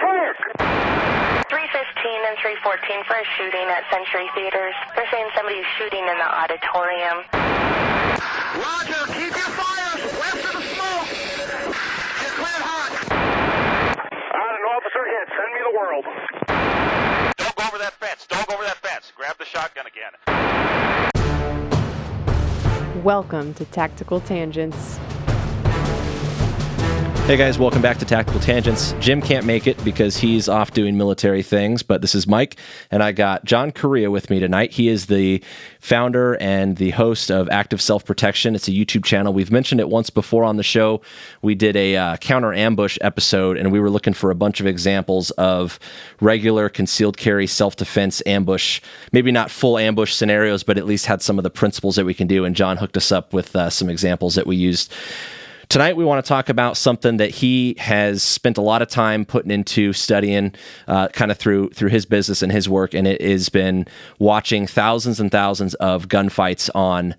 fire! 315 and 314 for a shooting at Century Theaters. They're saying somebody's shooting in the auditorium. Roger, keep your fire west of the smoke. You're cleared hot. An officer hit. Send me the world. Don't go over that fence. Don't go over that fence. Grab the shotgun again. Welcome to Tactical Tangents. Hey guys, welcome back to Tactical Tangents. Jim can't make it because he's off doing military things, but this is Mike, and I got John Correia with me tonight. He is the founder and the host of Active Self-Protection. It's a YouTube channel. We've mentioned it once before on the show. We did a counter ambush episode, and we were looking for a bunch of examples of regular concealed carry self-defense ambush, maybe not full ambush scenarios, but at least had some of the principles that we can do, and John hooked us up with some examples that we used. Tonight, we want to talk about something that he has spent a lot of time putting into studying kind of through his business and his work, and it has been watching thousands and thousands of gunfights on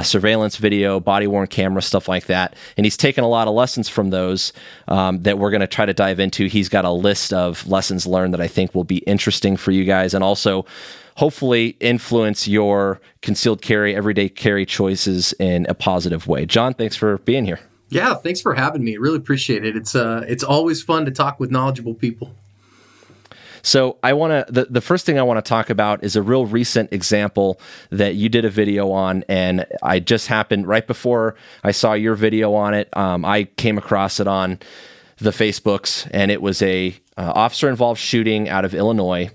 surveillance video, body-worn camera, stuff like that. And he's taken a lot of lessons from those that we're going to try to dive into. He's got a list of lessons learned that I think will be interesting for you guys, and also hopefully influence your concealed carry, everyday carry choices in a positive way. John, thanks for being here. Yeah, thanks for having me. Really appreciate it. It's always fun to talk with knowledgeable people. So I want to, the first thing I want to talk about is a real recent example that you did a video on, and I just happened right before I saw your video on it. I came across it on the Facebooks, and it was a officer-involved shooting out of Illinois.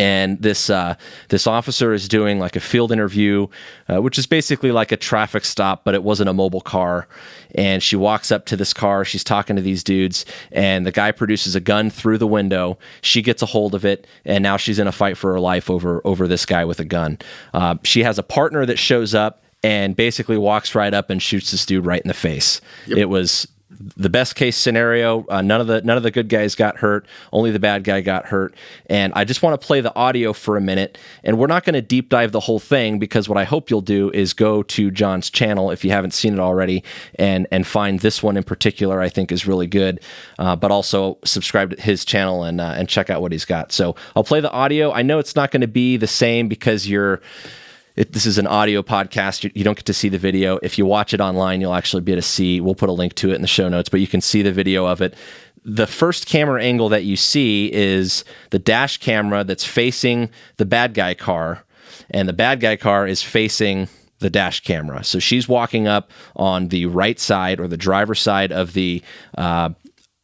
And this officer is doing like a field interview, which is basically like a traffic stop, but it wasn't a mobile car. And she walks up to this car. She's talking to these dudes, and the guy produces a gun through the window. She gets a hold of it, and now she's in a fight for her life over this guy with a gun. She has a partner that shows up and basically walks right up and shoots this dude right in the face. Yep. It was the best case scenario. None of the good guys got hurt. Only the bad guy got hurt. And I just want to play the audio for a minute. And we're not going to deep dive the whole thing, because what I hope you'll do is go to John's channel if you haven't seen it already, and find this one in particular. I think is really good. But also subscribe to his channel and check out what he's got. So I'll play the audio. I know it's not going to be the same because this is an audio podcast. You don't get to see the video. If you watch it online, you'll actually be able to see. We'll put a link to it in the show notes, but you can see the video of it. The first camera angle that you see is the dash camera that's facing the bad guy car, and the bad guy car is facing the dash camera. So she's walking up on the right side, or the driver's side of the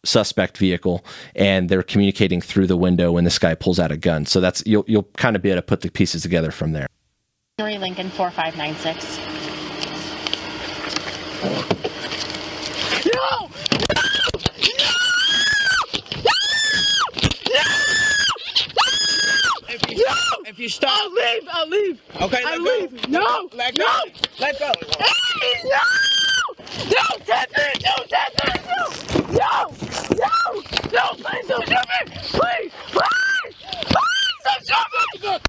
suspect vehicle, and they're communicating through the window when this guy pulls out a gun. So that's you'll kind of be able to put the pieces together from there. Lincoln 4596. No! If you stop, I'll leave. Okay, I'll leave. No! Let go. Let go. Hey, no! No, Tether! No, Tether! No! Please don't shoot me! Please! Don't shoot me!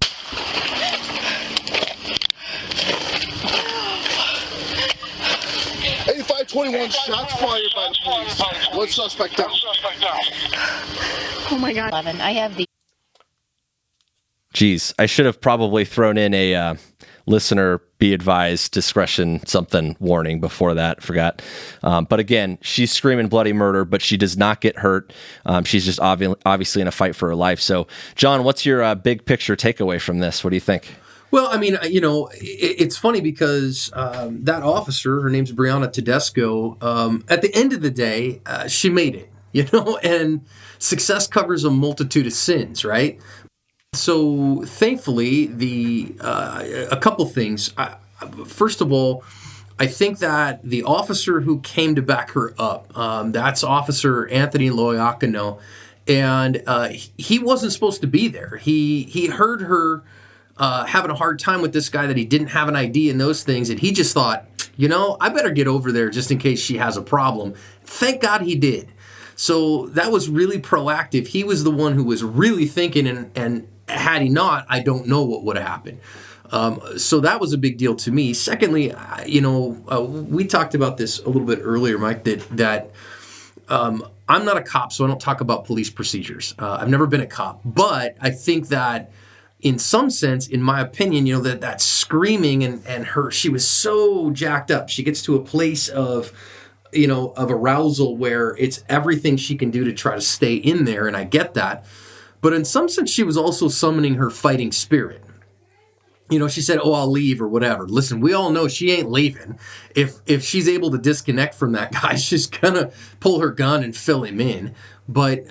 8521 shots fired by the police. One suspect down. Oh my God. 11. I have the. Geez, I should have probably thrown in a listener be advised discretion something warning before that. Forgot. But again, she's screaming bloody murder, but she does not get hurt. She's just obviously in a fight for her life. So, John, what's your big picture takeaway from this? What do you think? Well, I mean, it's funny because that officer, her name's Brianna Tedesco, at the end of the day, she made it, and success covers a multitude of sins, right? So thankfully, a couple things. First of all, I think that the officer who came to back her up, that's Officer Anthony Loiacono, and he wasn't supposed to be there. He heard her having a hard time with this guy, that he didn't have an ID and those things, and he just thought, I better get over there just in case she has a problem. Thank God he did. So that was really proactive. He was the one who was really thinking, and had he not, I don't know what would have happened. So that was a big deal to me. Secondly, we talked about this a little bit earlier, Mike, that I'm not a cop, so I don't talk about police procedures. I've never been a cop, but I think that in some sense, in my opinion, that screaming and she was so jacked up. She gets to a place of arousal where it's everything she can do to try to stay in there. And I get that. But in some sense, she was also summoning her fighting spirit. She said, "Oh, I'll leave," or whatever. Listen, we all know she ain't leaving. If she's able to disconnect from that guy, she's gonna pull her gun and fill him in. But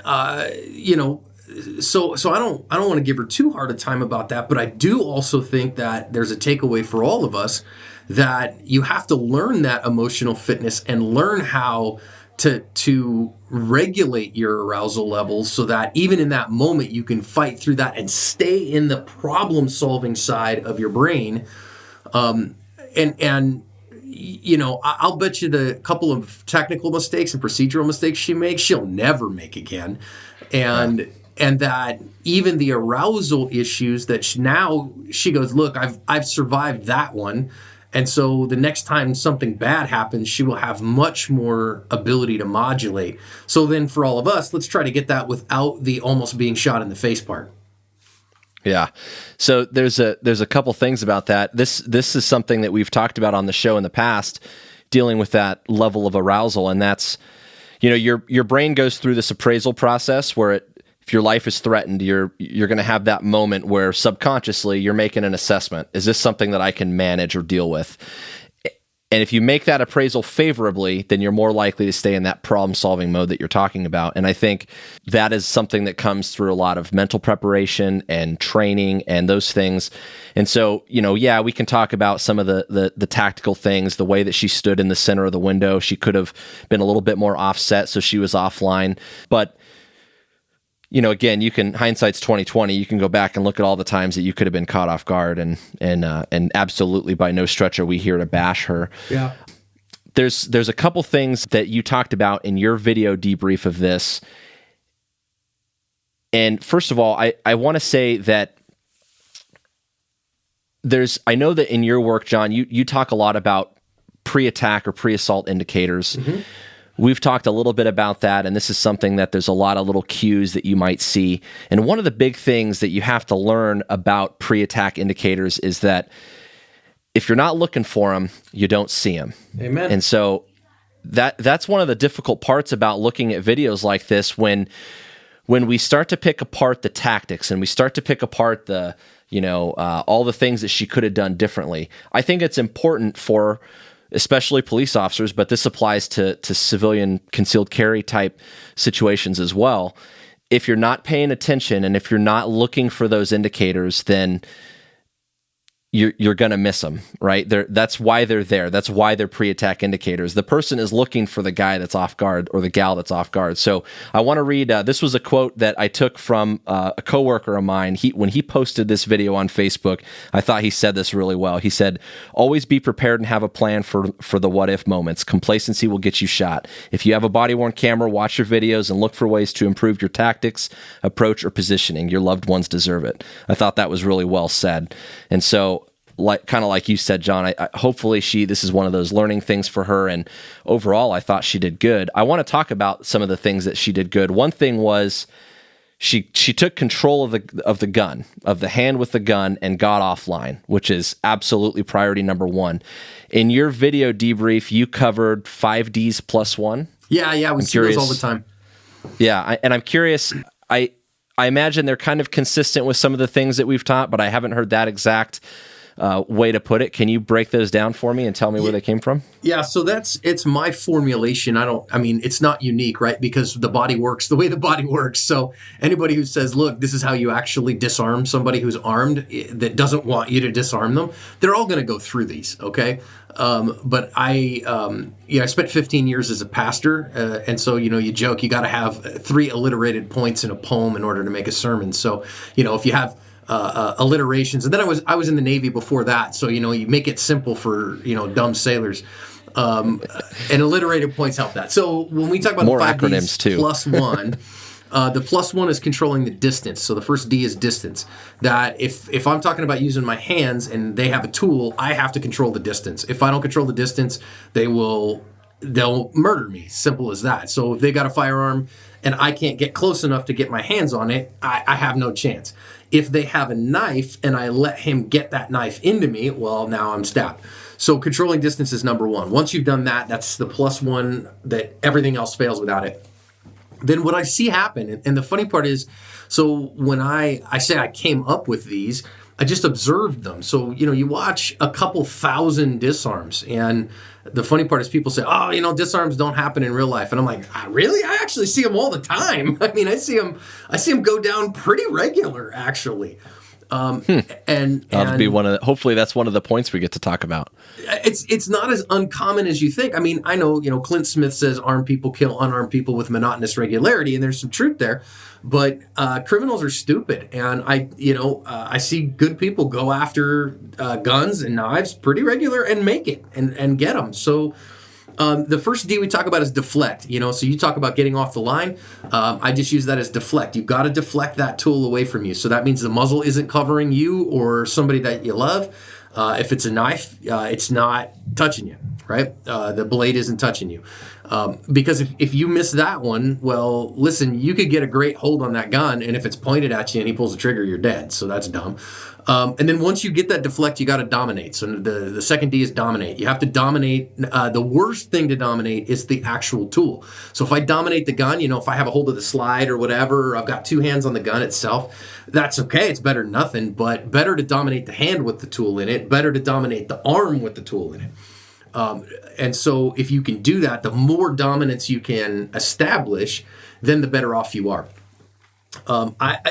so I don't want to give her too hard a time about that. But I do also think that there's a takeaway for all of us that you have to learn that emotional fitness and learn how to regulate your arousal levels so that even in that moment you can fight through that and stay in the problem solving side of your brain. I'll bet you the couple of technical mistakes and procedural mistakes she makes, she'll never make again. And that even the arousal issues that she goes, look, I've survived that one. And so the next time something bad happens, she will have much more ability to modulate. So then for all of us, let's try to get that without the almost being shot in the face part. Yeah. So there's a couple things about that. This is something that we've talked about on the show in the past, dealing with that level of arousal. And that's, your brain goes through this appraisal process where if your life is threatened, you're going to have that moment where subconsciously you're making an assessment. Is this something that I can manage or deal with? And if you make that appraisal favorably, then you're more likely to stay in that problem-solving mode that you're talking about. And I think that is something that comes through a lot of mental preparation and training and those things. And so, we can talk about some of the tactical things, the way that she stood in the center of the window. She could have been a little bit more offset, so she was offline. But again, hindsight's 2020. You can go back and look at all the times that you could have been caught off guard, and absolutely by no stretch are we here to bash her. Yeah. There's a couple things that you talked about in your video debrief of this. And first of all, I want to say that I know that in your work, John, you talk a lot about pre-attack or pre-assault indicators. Mm-hmm. We've talked a little bit about that, and this is something that there's a lot of little cues that you might see. And one of the big things that you have to learn about pre-attack indicators is that if you're not looking for them, you don't see them. Amen. And so that's one of the difficult parts about looking at videos like this when we start to pick apart the tactics and we start to pick apart the, all the things that she could have done differently. I think it's important for especially police officers, but this applies to civilian concealed carry type situations as well. If you're not paying attention and if you're not looking for those indicators, then you're going to miss them, right? That's why they're there. That's why they're pre-attack indicators. The person is looking for the guy that's off guard or the gal that's off guard. So I want to read, this was a quote that I took from a coworker of mine. When he posted this video on Facebook, I thought he said this really well. He said, "Always be prepared and have a plan for the what-if moments. Complacency will get you shot. If you have a body-worn camera, watch your videos and look for ways to improve your tactics, approach, or positioning. Your loved ones deserve it." I thought that was really well said. And so, kind of like you said, John, hopefully this is one of those learning things for her. And overall, I thought she did good. I want to talk about some of the things that she did good. One thing was she took control of the gun, of the hand with the gun, and got offline, which is absolutely priority number one. In your video debrief, you covered 5Ds plus one. Yeah, we see those all the time. Yeah, and I'm curious. I imagine they're kind of consistent with some of the things that we've taught, but I haven't heard that exact way to put it. Can you break those down for me and tell me where they came from? Yeah, so it's my formulation. It's not unique, right? Because the body works the way the body works. So anybody who says, look, this is how you actually disarm somebody who's armed that doesn't want you to disarm them, they're all going to go through these, okay? But I spent 15 years as a pastor, and so, you joke, you got to have 3 alliterated points in a poem in order to make a sermon. So, if you have alliterations, and then I was in the Navy before that, so you make it simple for dumb sailors, and alliterated points help that. So when we talk about more the 5 acronyms Ds too. plus one, the plus one is controlling the distance. So the first D is distance. That if I'm talking about using my hands and they have a tool, I have to control the distance. If I don't control the distance, they will they'll murder me. Simple as that. So if they got a firearm and I can't get close enough to get my hands on it, I have no chance. If they have a knife and I let him get that knife into me, well, now I'm stabbed. So controlling distance is number one. Once you've done that, that's the +1 that everything else fails without it. Then what I see happen, and the funny part is, so when I say I came up with these, I just observed them. So, you watch a couple thousand disarms, and the funny part is people say, oh, disarms don't happen in real life. And I'm like, really? I actually see them all the time. I mean, I see them go down pretty regular, actually. And that'll be hopefully that's one of the points we get to talk about. It's not as uncommon as you think. I mean, I know, Clint Smith says armed people kill unarmed people with monotonous regularity, and there's some truth there. But criminals are stupid, and I see good people go after guns and knives pretty regular and make it and get them. So the first D we talk about is deflect. So you talk about getting off the line. I just use that as deflect. You've got to deflect that tool away from you. So that means the muzzle isn't covering you or somebody that you love. If it's a knife, it's not touching you, right? The blade isn't touching you. Because if you miss that one, well, listen, you could get a great hold on that gun, and if it's pointed at you and he pulls the trigger, you're dead. So that's dumb. And then once you get that deflect, you got to dominate. So the second D is dominate. You have to dominate. The worst thing to dominate is the actual tool. So if I dominate the gun, if I have a hold of the slide or whatever, or I've got two hands on the gun itself, that's okay. It's better than nothing, but better to dominate the hand with the tool in it, better to dominate the arm with the tool in it. And so if you can do that, the more dominance you can establish, then the better off you are.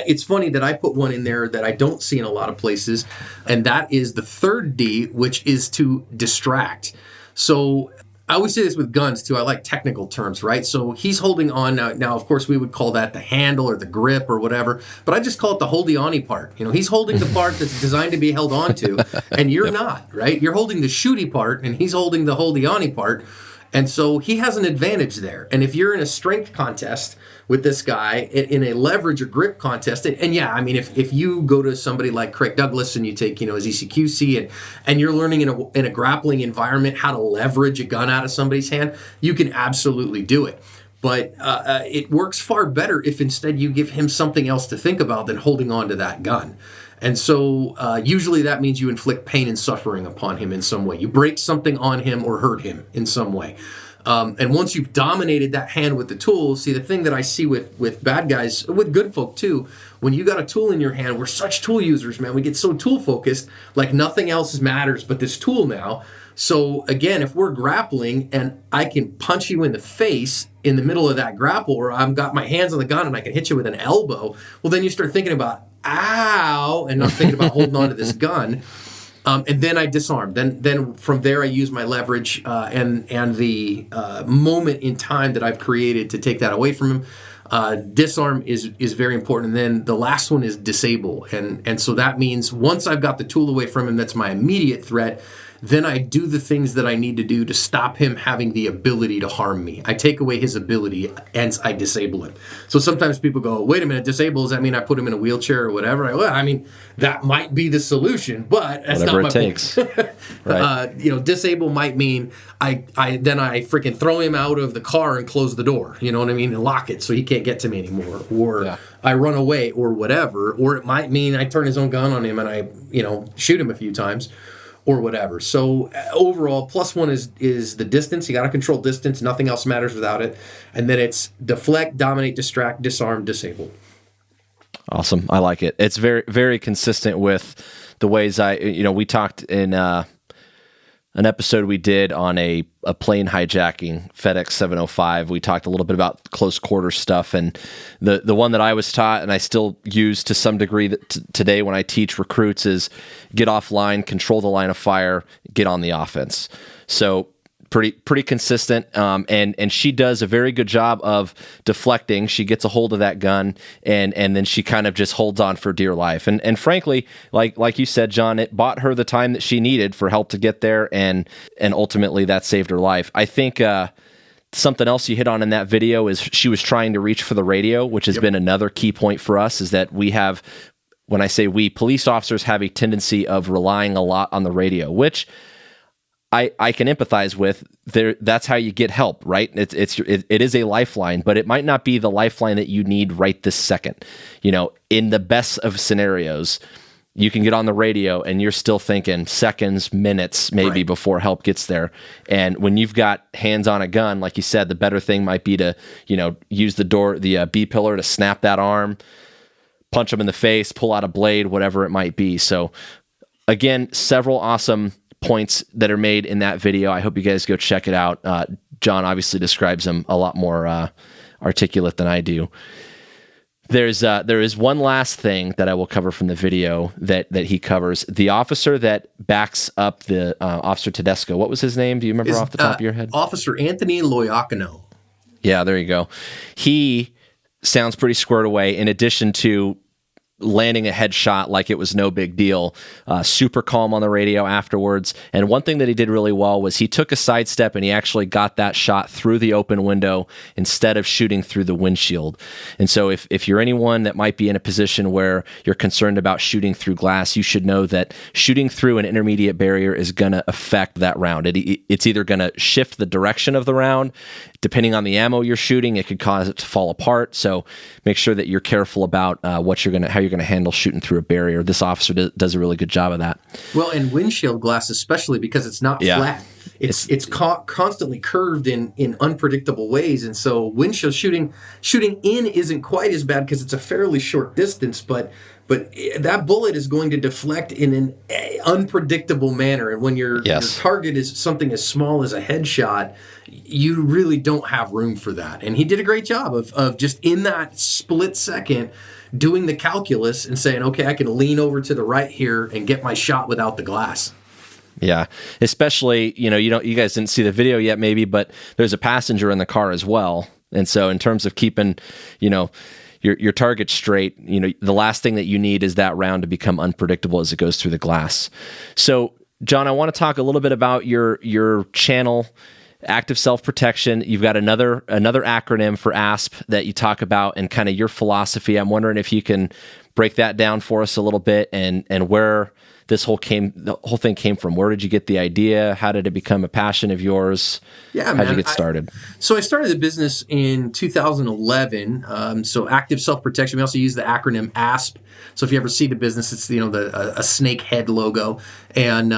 It's funny that I put one in there that I don't see in a lot of places, and that is the third D, which is to distract. So I always say this with guns too. I like technical terms, right? So he's holding on now. Of course, we would call that the handle or the grip or whatever, but I just call it the hold-the-on-y part. He's holding the part that's designed to be held onto, and you're not, right? You're holding the shooty part, and he's holding the hold-the-on-y part, and so he has an advantage there. And if you're in a strength contest with this guy, in a leverage or grip contest, and yeah, I mean, if you go to somebody like Craig Douglas and you take, his ECQC and you're learning in a grappling environment how to leverage a gun out of somebody's hand, you can absolutely do it. But it works far better if instead you give him something else to think about than holding on to that gun. And so usually that means you inflict pain and suffering upon him in some way. You break something on him or hurt him in some way. And once you've dominated that hand with the tool, see, the thing that I see with bad guys, with good folk too, when you got a tool in your hand, we're such tool users, man. We get so tool focused, like nothing else matters but this tool now. So again, if we're grappling and I can punch you in the face in the middle of that grapple, or I've got my hands on the gun and I can hit you with an elbow, well, then you start thinking about, ow, and not thinking about holding on to this gun. And then I disarm. Then from there I use my leverage and the moment in time that I've created to take that away from him. Disarm is very important. And then the last one is disable. And so that means once I've got the tool away from him, that's my immediate threat. Then I do the things that I need to do to stop him having the ability to harm me. I take away his ability and I disable him. So sometimes people go, wait a minute, disable, does that mean I put him in a wheelchair or whatever? I mean, that might be the solution, but that's whatever not my it takes. Right. Disable might mean I freaking throw him out of the car and close the door, you know what I mean, and lock it so he can't get to me anymore. Or I run away or whatever. Or it might mean I turn his own gun on him and I, shoot him a few times. Or whatever. So overall, +1 is the distance. You got to control distance. Nothing else matters without it. And then it's deflect, dominate, distract, disarm, disable. Awesome. I like it. It's very, very consistent with the ways we talked in an episode we did on a plane hijacking, FedEx 705. We talked a little bit about close quarter stuff, and the one that I was taught and I still use to some degree today when I teach recruits is get offline, control the line of fire, get on the offense. So pretty consistent, and she does a very good job of deflecting. She gets a hold of that gun, and then she kind of just holds on for dear life. And frankly, like you said, John, it bought her the time that she needed for help to get there, and ultimately that saved her life. I think something else you hit on in that video is she was trying to reach for the radio, which has been another key point for us, is that we have, when I say we, police officers have a tendency of relying a lot on the radio, which I can empathize with. That's how you get help, right? It is a lifeline, but it might not be the lifeline that you need right this second. In the best of scenarios, you can get on the radio and you're still thinking seconds, minutes, maybe before help gets there. And when you've got hands on a gun, like you said, the better thing might be to, use the B pillar to snap that arm, punch them in the face, pull out a blade, whatever it might be. So again, several awesome points that are made in that video. I hope you guys go check it out. John obviously describes them a lot more articulate than I do. There is one last thing that I will cover from the video that he covers. The officer that backs up the Officer Tedesco. What was his name? Do you remember off the top of your head? Officer Anthony Loiacono. Yeah, there you go. He sounds pretty squared away. In addition to landing a headshot like it was no big deal, super calm on the radio afterwards. And one thing that he did really well was he took a sidestep and he actually got that shot through the open window instead of shooting through the windshield. And so if you're anyone that might be in a position where you're concerned about shooting through glass, you should know that shooting through an intermediate barrier is going to affect that round. It's either going to shift the direction of the round. Depending on the ammo you're shooting, it could cause it to fall apart. So make sure that you're careful about how you're going to handle shooting through a barrier. This officer does a really good job of that. Well, and windshield glass, especially because it's not flat. It's constantly curved in unpredictable ways. And so windshield shooting in isn't quite as bad because it's a fairly short distance, but that bullet is going to deflect in an unpredictable manner. And when your target is something as small as a headshot, you really don't have room for that. And he did a great job of just in that split second doing the calculus and saying, okay, I can lean over to the right here and get my shot without the glass. Yeah, especially, you guys didn't see the video yet maybe, but there's a passenger in the car as well. And so in terms of keeping, your target straight, the last thing that you need is that round to become unpredictable as it goes through the glass. So, John, I want to talk a little bit about your channel, Active Self-Protection. You've got another acronym for ASP that you talk about and kind of your philosophy. I'm wondering if you can break that down for us a little bit and where the whole thing came from. Where did you get the idea? How did it become a passion of yours? Yeah, How did you get started? So I started the business in 2011. So Active Self-Protection. We also use the acronym ASP. So if you ever see the business, it's a snake head logo, and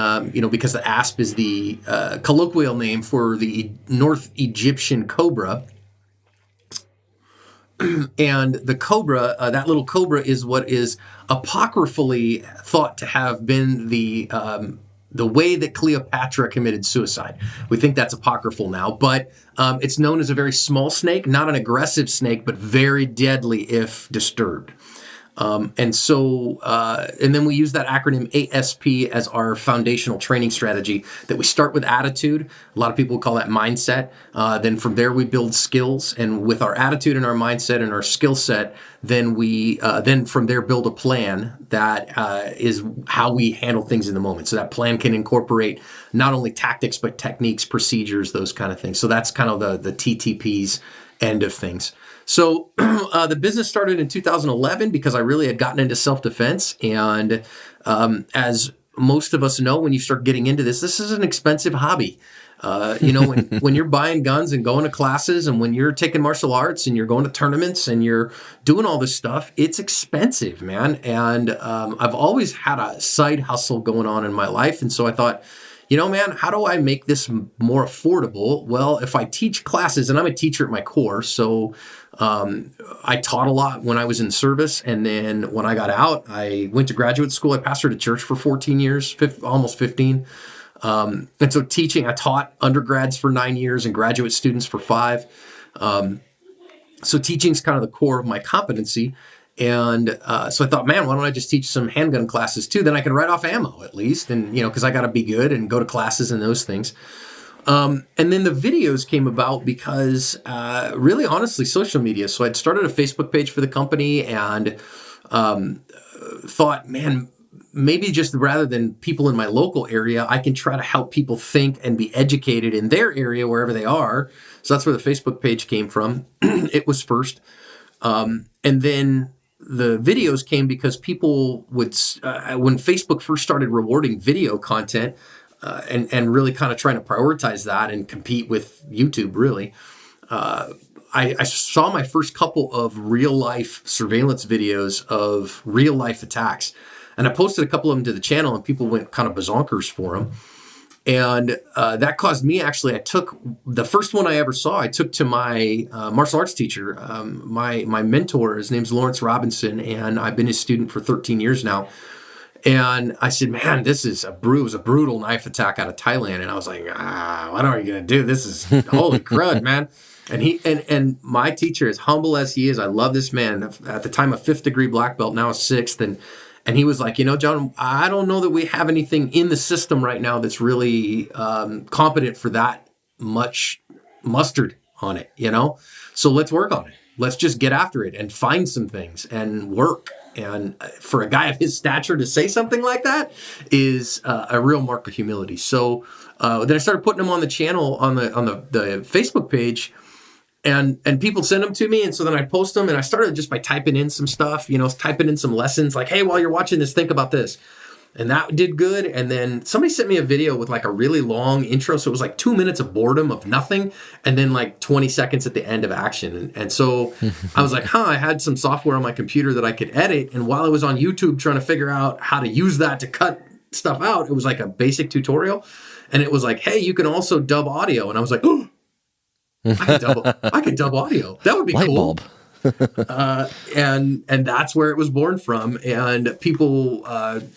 because the asp is the colloquial name for the North Egyptian cobra, and the cobra, that little cobra, is what is apocryphally thought to have been the way that Cleopatra committed suicide. We think that's apocryphal now, but it's known as a very small snake, not an aggressive snake, but very deadly if disturbed. And then we use that acronym ASP as our foundational training strategy, that we start with attitude. A lot of people call that mindset. Then from there we build skills, and with our attitude and our mindset and our skill set, then we from there build a plan that is how we handle things in the moment. So that plan can incorporate not only tactics, but techniques, procedures, those kind of things. So that's kind of the TTP's end of things. So the business started in 2011 because I really had gotten into self-defense. And as most of us know, when you start getting into this is an expensive hobby. When you're buying guns and going to classes, and when you're taking martial arts and you're going to tournaments and you're doing all this stuff, it's expensive, man. And I've always had a side hustle going on in my life. And so I thought, man, how do I make this more affordable? Well, if I teach classes, and I'm a teacher at my core, so I taught a lot when I was in service. And then when I got out, I went to graduate school. I pastored a church for 14 years, almost 15. And so I taught undergrads for 9 years and graduate students for 5. So teaching is kind of the core of my competency. And so I thought, man, why don't I just teach some handgun classes too? Then I can write off ammo at least. And, because I got to be good and go to classes and those things. And then the videos came about because really, honestly, social media. So I'd started a Facebook page for the company and thought, man, maybe just rather than people in my local area, I can try to help people think and be educated in their area, wherever they are. So that's where the Facebook page came from. It was first. And then the videos came because people would, when Facebook first started rewarding video content, and really kind of trying to prioritize that and compete with YouTube, really. I saw my first couple of real life surveillance videos of real life attacks, and I posted a couple of them to the channel, and people went kind of bazonkers for them. And that caused me, actually, I took the first one I ever saw, I took to my martial arts teacher, my mentor. His name's Lawrence Robinson, and I've been his student for 13 years now. And I said, man, this is it was a brutal knife attack out of Thailand. And I was like, what are you going to do? This is holy crud, man. And and my teacher, as humble as he is, I love this man. At the time, a 5th degree black belt, now a 6th. And he was like, John, I don't know that we have anything in the system right now that's really competent for that much mustard on it, So let's work on it. Let's just get after it and find some things and work. And for a guy of his stature to say something like that is a real mark of humility. So then I started putting them on the channel, on the Facebook page. And people send them to me, and so then I post them, and I started just by typing in some stuff, typing in some lessons, like, hey, while you're watching this, think about this. And that did good. And then somebody sent me a video with like a really long intro, so it was like 2 minutes of boredom of nothing, and then like 20 seconds at the end of action. And so I was like, I had some software on my computer that I could edit, and while I was on YouTube trying to figure out how to use that to cut stuff out, it was like a basic tutorial, and it was like, hey, you can also dub audio. And I was like, oh, I could dub audio. That would be Light cool. bulb. And that's where it was born from. And people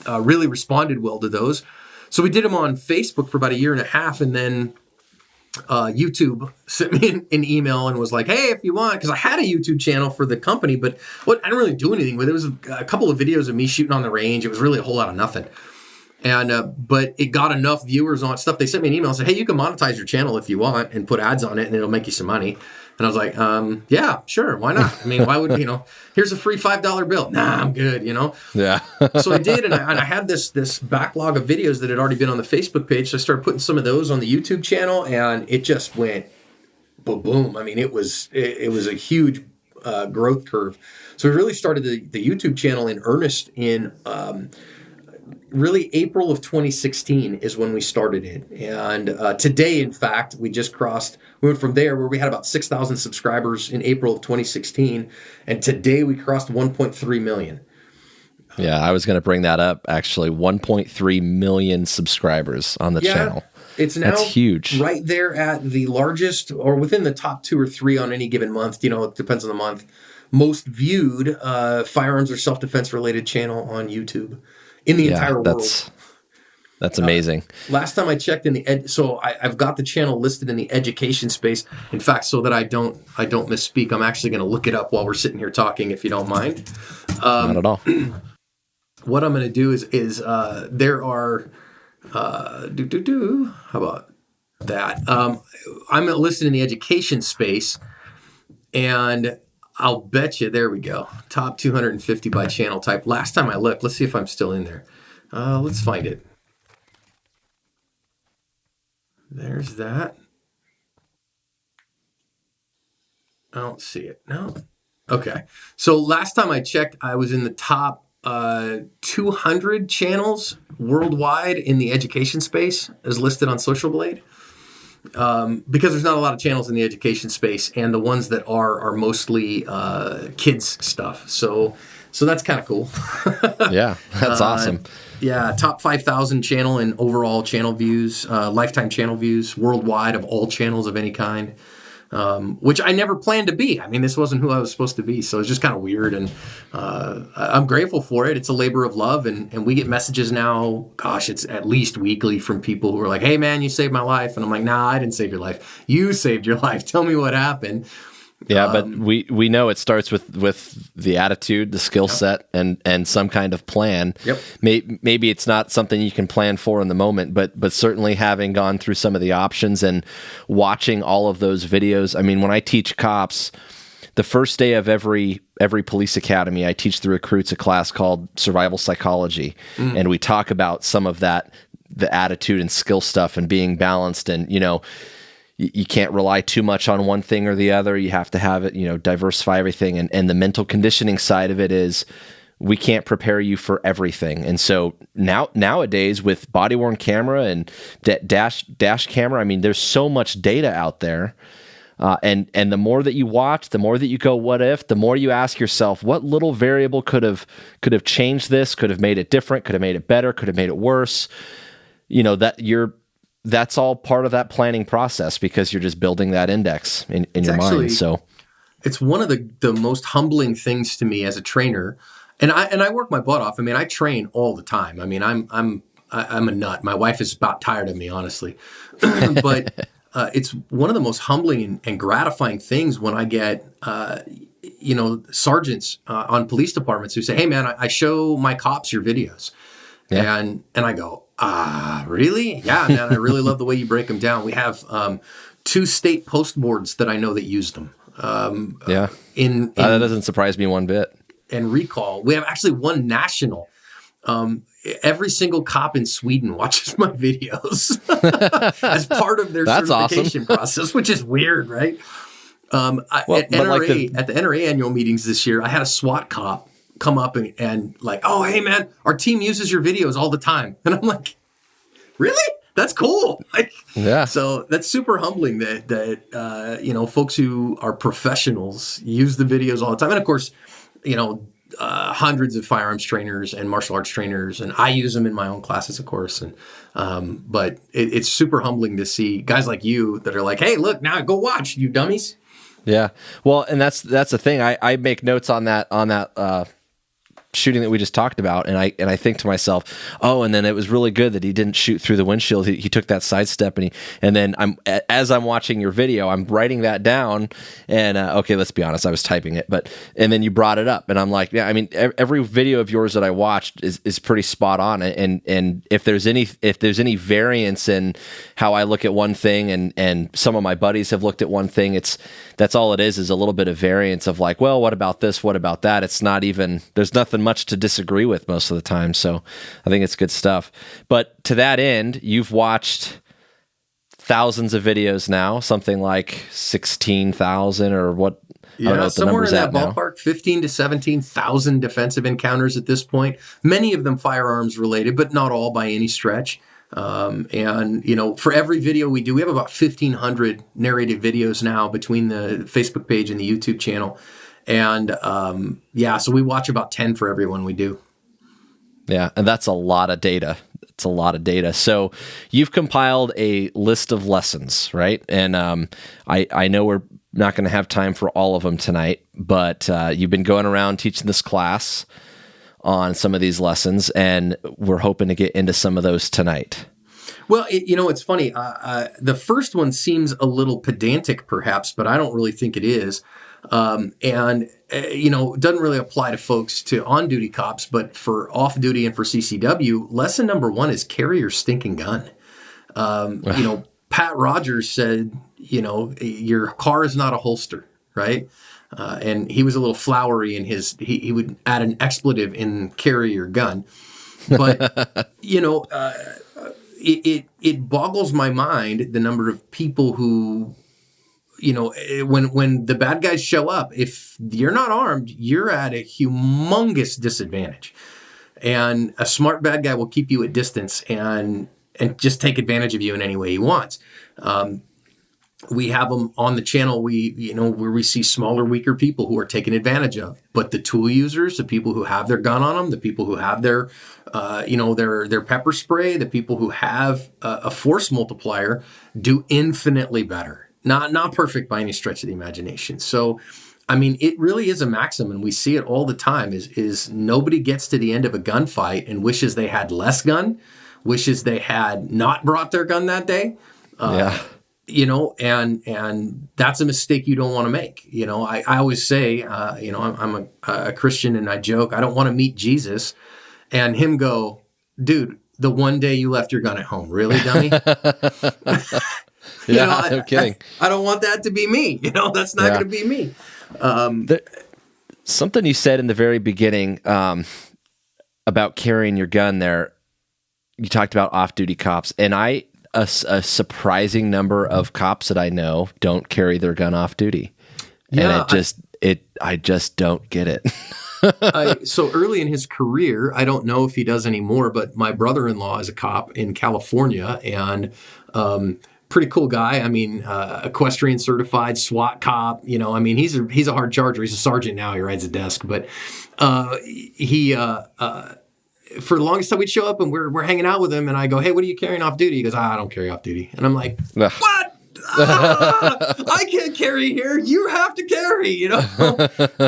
really responded well to those. So we did them on Facebook for about 1.5 years. And then YouTube sent me an email and was like, hey, if you want, because I had a YouTube channel for the company, but I didn't really do anything with it. It was a couple of videos of me shooting on the range. It was really a whole lot of nothing. And but it got enough viewers on stuff. They sent me an email and said, hey, you can monetize your channel if you want and put ads on it, and it'll make you some money. And I was like, yeah, sure, why not? I mean, why would, here's a free $5 bill. Nah, I'm good, Yeah. So I did, and I had this backlog of videos that had already been on the Facebook page. So I started putting some of those on the YouTube channel, and it just went boom. I mean, it was a huge growth curve. So we really started the YouTube channel in earnest in really April of 2016 is when we started it. And today, in fact, we went from there where we had about 6,000 subscribers in April of 2016. And today we crossed 1.3 million. Yeah, I was going to bring that up, actually. 1.3 million subscribers on the channel. It's now That's huge. Right there at the largest, or within the top 2 or 3 on any given month. It depends on the month. Most viewed firearms or self-defense related channel on YouTube. In the entire world. That's amazing. Last time I checked so I've got the channel listed in the education space. In fact, so that I don't misspeak, I'm actually going to look it up while we're sitting here talking, if you don't mind. Not at all. What I'm going to do is there are how about that? I'm listed in the education space, and I'll bet you, there we go. Top 250 by channel type. Last time I looked, let's see if I'm still in there. Let's find it. There's that. I don't see it. No. Okay. So last time I checked, I was in the top 200 channels worldwide in the education space as listed on Social Blade. Because there's not a lot of channels in the education space, and the ones that are mostly kids stuff. So that's kind of cool. Yeah, that's awesome. Yeah, top 5,000 channel and overall channel views, lifetime channel views worldwide of all channels of any kind. Which I never planned to be. I mean, this wasn't who I was supposed to be, so it's just kind of weird, and I'm grateful for it. It's a labor of love, and we get messages now, gosh, it's at least weekly from people who are like, hey, man, you saved my life. And I'm like, nah, I didn't save your life. You saved your life. Tell me what happened. Yeah, but we know it starts with the attitude, the skill set, and some kind of plan. Yep. Maybe it's not something you can plan for in the moment, but certainly having gone through some of the options and watching all of those videos. I mean, when I teach cops, the first day of every police academy, I teach the recruits a class called Survival Psychology, and we talk about some of that, the attitude and skill stuff and being balanced, and you can't rely too much on one thing or the other. You have to have it, diversify everything. And the mental conditioning side of it is we can't prepare you for everything. And so nowadays with body worn camera and dash camera, I mean, there's so much data out there. And the more that you watch, the more that you go, what if, the more you ask yourself, what little variable could have changed this, could have made it different, could have made it better, could have made it worse. That's all part of that planning process, because you're just building that index in your mind. So it's one of the most humbling things to me as a trainer. And I work my butt off. I mean, I train all the time. I mean, I'm a nut. My wife is about tired of me, honestly. But it's one of the most humbling and gratifying things when I get, sergeants on police departments who say, "Hey, man, I show my cops your videos," and I go, really? Yeah, man, I really love the way you break them down. We have 2 state post boards that I know that use them. That doesn't surprise me one bit. And recall. We have actually one national. Every single cop in Sweden watches my videos as part of their certification process, which is weird, right? At the NRA annual meetings this year, I had a SWAT cop come up and like, "Oh, hey, man, our team uses your videos all the time." And I'm like, really? That's cool. So that's super humbling that folks who are professionals use the videos all the time. And of course, hundreds of firearms trainers and martial arts trainers, and I use them in my own classes, of course. And but it's super humbling to see guys like you that are like, "Hey, look, now go watch, you dummies." Yeah. Well, and that's the thing. I make notes on that shooting that we just talked about, and I think to myself, oh, and then it was really good that he didn't shoot through the windshield. He took that sidestep, and then as I'm watching your video, I'm writing that down, and okay, let's be honest, I was typing it, and then you brought it up, and I'm like, yeah, I mean, every video of yours that I watched is pretty spot on, and if there's any variance in how I look at one thing, and some of my buddies have looked at one thing, that's all it is a little bit of variance of like, well, what about this? What about that? It's not even, there's nothing much to disagree with most of the time. So I think it's good stuff. But to that end, you've watched thousands of videos now, something like 16,000 or what? Yeah, I don't know what somewhere in that ballpark, 15 to 17,000 defensive encounters at this point. Many of them firearms related, but not all by any stretch. For every video we do, we have about 1,500 narrated videos now between the Facebook page and the YouTube channel. And so we watch about 10 for every one we do. Yeah, and that's a lot of data. It's a lot of data. So you've compiled a list of lessons, right? And I know we're not going to have time for all of them tonight, but you've been going around teaching this class on some of these lessons, and we're hoping to get into some of those tonight. Well, it's funny. The first one seems a little pedantic, perhaps, but I don't really think it is. It doesn't really apply to on-duty cops, but for off-duty and for CCW, lesson number 1 is carry your stinking gun. Pat Rogers said, your car is not a holster, right? And he was a little flowery in he would add an expletive in carry your gun. But, it boggles my mind the number of people who, when the bad guys show up, if you're not armed, you're at a humongous disadvantage. And a smart bad guy will keep you at distance and just take advantage of you in any way he wants. We have them on the channel, where we see smaller, weaker people who are taken advantage of. But the tool users, the people who have their gun on them, the people who have their pepper spray, the people who have a force multiplier do infinitely better. Not perfect by any stretch of the imagination. So, I mean, it really is a maxim, and we see it all the time, is nobody gets to the end of a gunfight and wishes they had less gun, wishes they had not brought their gun that day. And that's a mistake you don't want to make. I always say, I'm a Christian, and I joke, I don't want to meet Jesus and him go, "Dude, the one day you left your gun at home, really, dummy?" No kidding. I don't want that to be me. That's not going to be me. Something you said in the very beginning about carrying your gun there, you talked about off-duty cops, and a surprising number of cops that I know don't carry their gun off duty. Yeah, and I just don't get it. So early in his career, I don't know if he does anymore, but my brother-in-law is a cop in California, and pretty cool guy. I mean, equestrian certified SWAT cop. You know, I mean, he's a hard charger. He's a sergeant now. He rides a desk, but he. For the longest time, we'd show up and we're hanging out with him, and I go, "Hey, what are you carrying off duty?" He goes, "I don't carry off duty," and I'm like, "What? I can't carry here. You have to carry," you know,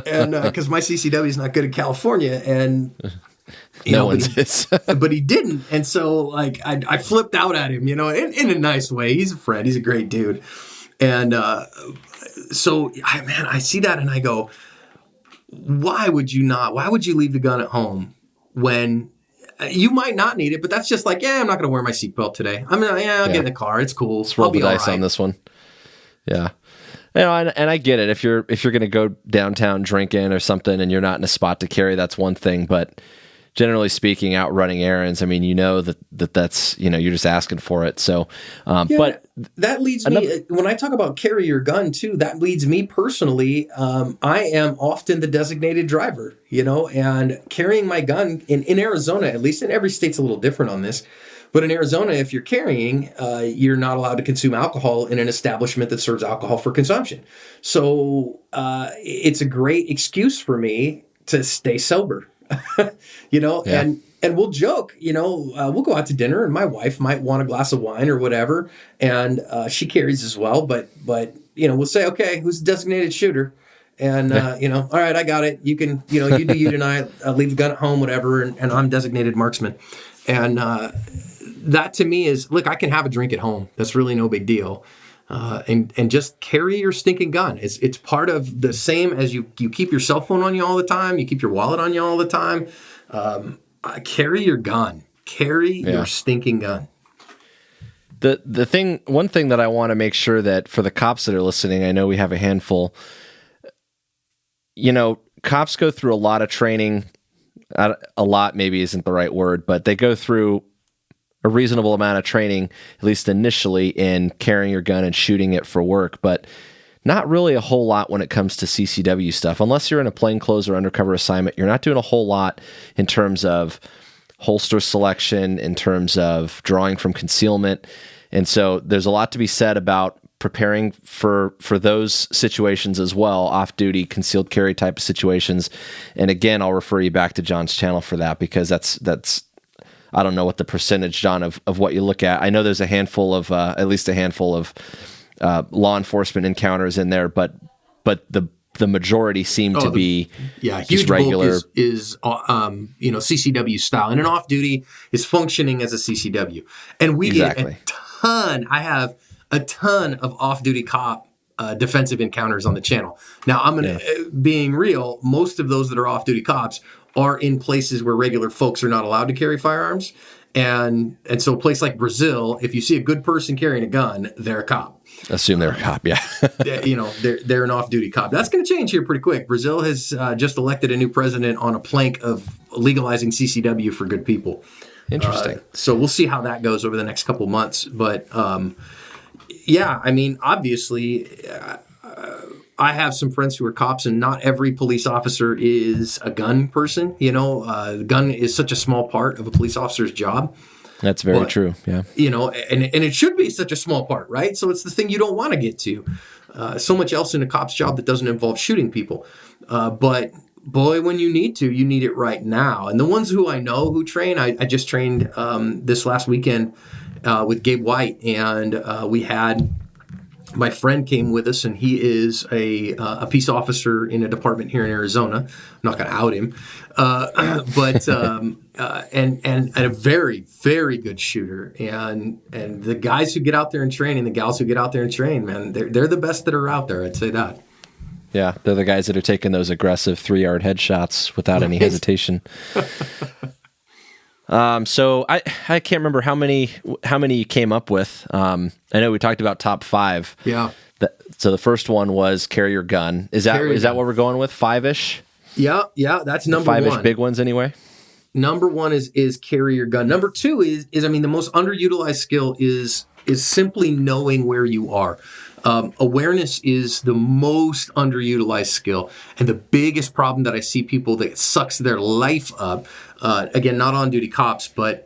and because my CCW is not good in California, and but he didn't, and so like I flipped out at him, you know, in a nice way. He's a friend. He's a great dude, and so I see that and I go, why would you not? Why would you leave the gun at home when you might not need it? But that's just like, I'm not going to wear my seatbelt today. I'll get in the car. It's cool. Let's roll the dice on this one. Yeah. You know, and I get it. If you're going to go downtown drinking or something and you're not in a spot to carry, that's one thing. But generally speaking, out running errands, I mean, you know that's, you know, you're just asking for it. So, but that leads me, when I talk about carry your gun too, that leads me personally. I am often the designated driver, you know, and carrying my gun in Arizona, at least, and every state's a little different on this. But in Arizona, if you're carrying, you're not allowed to consume alcohol in an establishment that serves alcohol for consumption. So it's a great excuse for me to stay sober, you know, and we'll joke, you know, we'll go out to dinner and my wife might want a glass of wine or whatever. And she carries as well. But you know, we'll say, okay, who's the designated shooter? And, you know, all right, I got it. You can, you know, you do you tonight, leave the gun at home, whatever. And I'm designated marksman. And that to me is, look, I can have a drink at home. That's really no big deal. And just carry your stinking gun. It's part of the same as you keep your cell phone on you all the time. You keep your wallet on you all the time. Carry your gun. Carry your stinking gun. One thing that I want to make sure that for the cops that are listening, I know we have a handful. You know, cops go through a lot of training. A lot maybe isn't the right word, but they go through a reasonable amount of training, at least initially, in carrying your gun and shooting it for work, but not really a whole lot when it comes to CCW stuff. Unless you're in a plainclothes or undercover assignment, you're not doing a whole lot in terms of holster selection, in terms of drawing from concealment. And so there's a lot to be said about preparing for those situations as well, off-duty, concealed carry type of situations. And again, I'll refer you back to John's channel for that, because that's I don't know what the percentage, John, of what you look at. I know there's a handful of, at least a handful of law enforcement encounters in there, but the majority seem to be huge regular. Bulk is you know, CCW style, and an off duty is functioning as a CCW. And we get a ton. I have a ton of off duty cop defensive encounters on the channel. Now I'm gonna being real. Most of those that are off duty cops are in places where regular folks are not allowed to carry firearms. And so a place like Brazil, if you see a good person carrying a gun, they're a cop. Assume they're a cop, yeah. You know, they're an off-duty cop. That's going to change here pretty quick. Brazil has just elected a new president on a plank of legalizing CCW for good people. Interesting. So we'll see how that goes over the next couple months. But yeah, I mean, obviously, I have some friends who are cops, and not every police officer is a gun person. You know, the gun is such a small part of a police officer's job. That's very true. Yeah. You know, and it should be such a small part, right? So it's the thing you don't want to get to. So much else in a cop's job that doesn't involve shooting people. But boy, when you need it right now. And the ones who I know who train, I just trained this last weekend with Gabe White, and we had. My friend came with us, and he is a peace officer in a department here in Arizona. I'm not going to out him, but and a very, very good shooter. And the guys who get out there and train, and the gals who get out there and train, man, they're the best that are out there. I'd say that. Yeah, they're the guys that are taking those aggressive 3-yard headshots without any hesitation. So I can't remember how many you came up with. I know we talked about top 5. Yeah. So the first one was carry your gun. Is that what we're going with? 5-ish? Yeah. That's number 5-ish 1. Big ones anyway. Number 1 is carry your gun. Number 2 is I mean, the most underutilized skill is simply knowing where you are. Awareness is the most underutilized skill, and the biggest problem that I see people that sucks their life up, again, not on-duty cops, but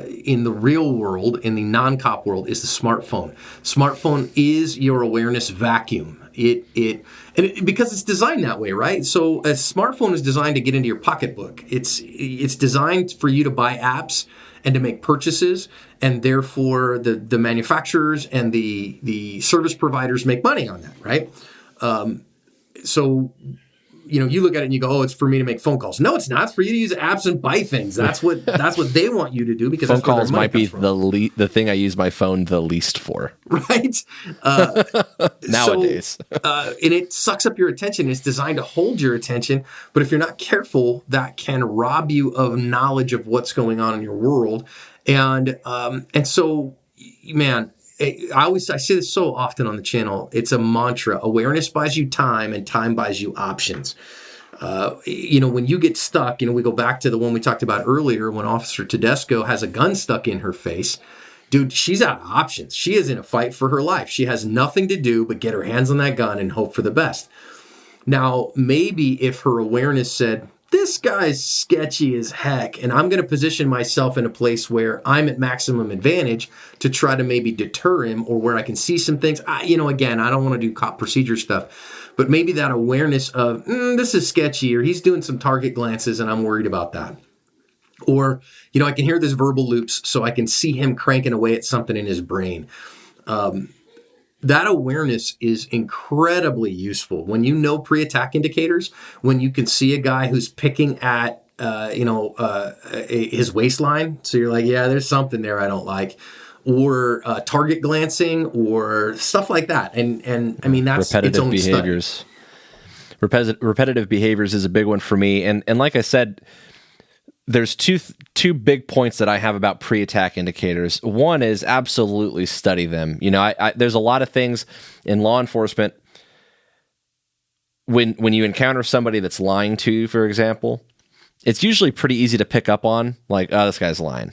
in the real world, in the non-cop world, is the smartphone. Smartphone is your awareness vacuum. Because it's designed that way, right? So a smartphone is designed to get into your pocketbook. It's designed for you to buy apps and to make purchases, and therefore the manufacturers and the service providers make money on that, right? So, you look at it and you go, oh, it's for me to make phone calls. No, it's not. It's for you to use apps and buy things. That's what they want you to do, because phone that's where calls their money might be comes from. the thing I use my phone the least for. Right? Nowadays. And it sucks up your attention. It's designed to hold your attention. But if you're not careful, that can rob you of knowledge of what's going on in your world. And so, man, I say this so often on the channel. It's a mantra. Awareness buys you time, and time buys you options. When you get stuck, we go back to the one we talked about earlier when Officer Tedesco has a gun stuck in her face. Dude, she's out of options. She is in a fight for her life. She has nothing to do but get her hands on that gun and hope for the best. Now, maybe if her awareness said, this guy's sketchy as heck, and I'm going to position myself in a place where I'm at maximum advantage to try to maybe deter him, or where I can see some things. Again, I don't want to do cop procedure stuff, but maybe that awareness of, this is sketchy, or he's doing some target glances and I'm worried about that. Or, I can hear this verbal loops, so I can see him cranking away at something in his brain. That awareness is incredibly useful. When you know pre-attack indicators, when you can see a guy who's picking at, his waistline, so you're like, yeah, there's something there I don't like, or target glancing, or stuff like that. And I mean, that's its own behaviors. Repetitive behaviors is a big one for me. And like I said, there's two big points that I have about pre-attack indicators. One is absolutely study them. There's a lot of things in law enforcement when you encounter somebody that's lying to you, for example, it's usually pretty easy to pick up on, like, oh, this guy's lying.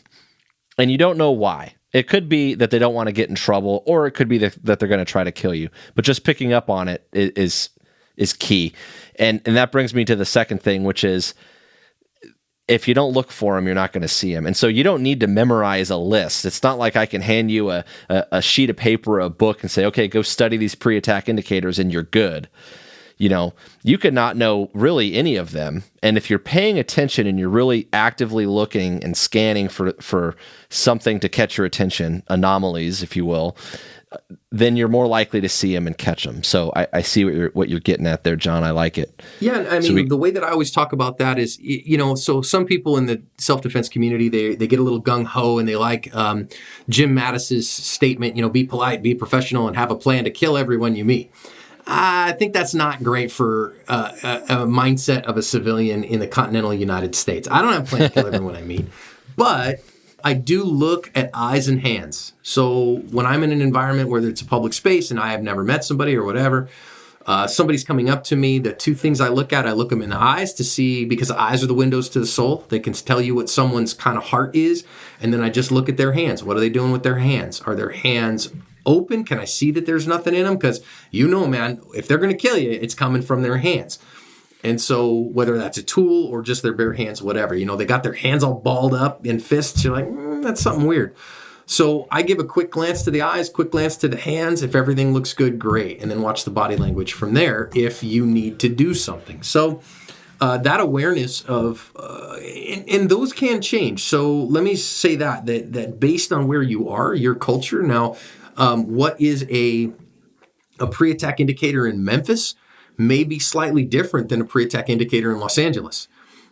And you don't know why. It could be that they don't want to get in trouble, or it could be that they're going to try to kill you. But just picking up on it is key. And that brings me to the second thing, which is, if you don't look for them, you're not going to see them. And so you don't need to memorize a list. It's not like I can hand you a sheet of paper, or a book, and say, okay, go study these pre-attack indicators and you're good. You could not know really any of them. And if you're paying attention and you're really actively looking and scanning for something to catch your attention, anomalies, if you will, then you're more likely to see them and catch them. So I see what you're getting at there, John. I like it. Yeah, I mean, the way that I always talk about that is, so some people in the self-defense community, they get a little gung-ho, and they like Jim Mattis's statement, be polite, be professional, and have a plan to kill everyone you meet. I think that's not great for a mindset of a civilian in the continental United States. I don't have a plan to kill everyone I meet, but I do look at eyes and hands. So when I'm in an environment where it's a public space and I have never met somebody or whatever, somebody's coming up to me, the two things I look them in the eyes to see, because the eyes are the windows to the soul. They can tell you what someone's kind of heart is. And then I just look at their hands. What are they doing with their hands? Are their hands open? Can I see that there's nothing in them? Because man, if they're going to kill you, it's coming from their hands. And so whether that's a tool or just their bare hands, whatever, they got their hands all balled up in fists. You're like, that's something weird. So I give a quick glance to the eyes, quick glance to the hands. If everything looks good, great. And then watch the body language from there if you need to do something. So that awareness of, and those can change. So let me say that based on where you are, your culture. Now, what is a pre-attack indicator in Memphis may be slightly different than a pre-attack indicator in Los Angeles.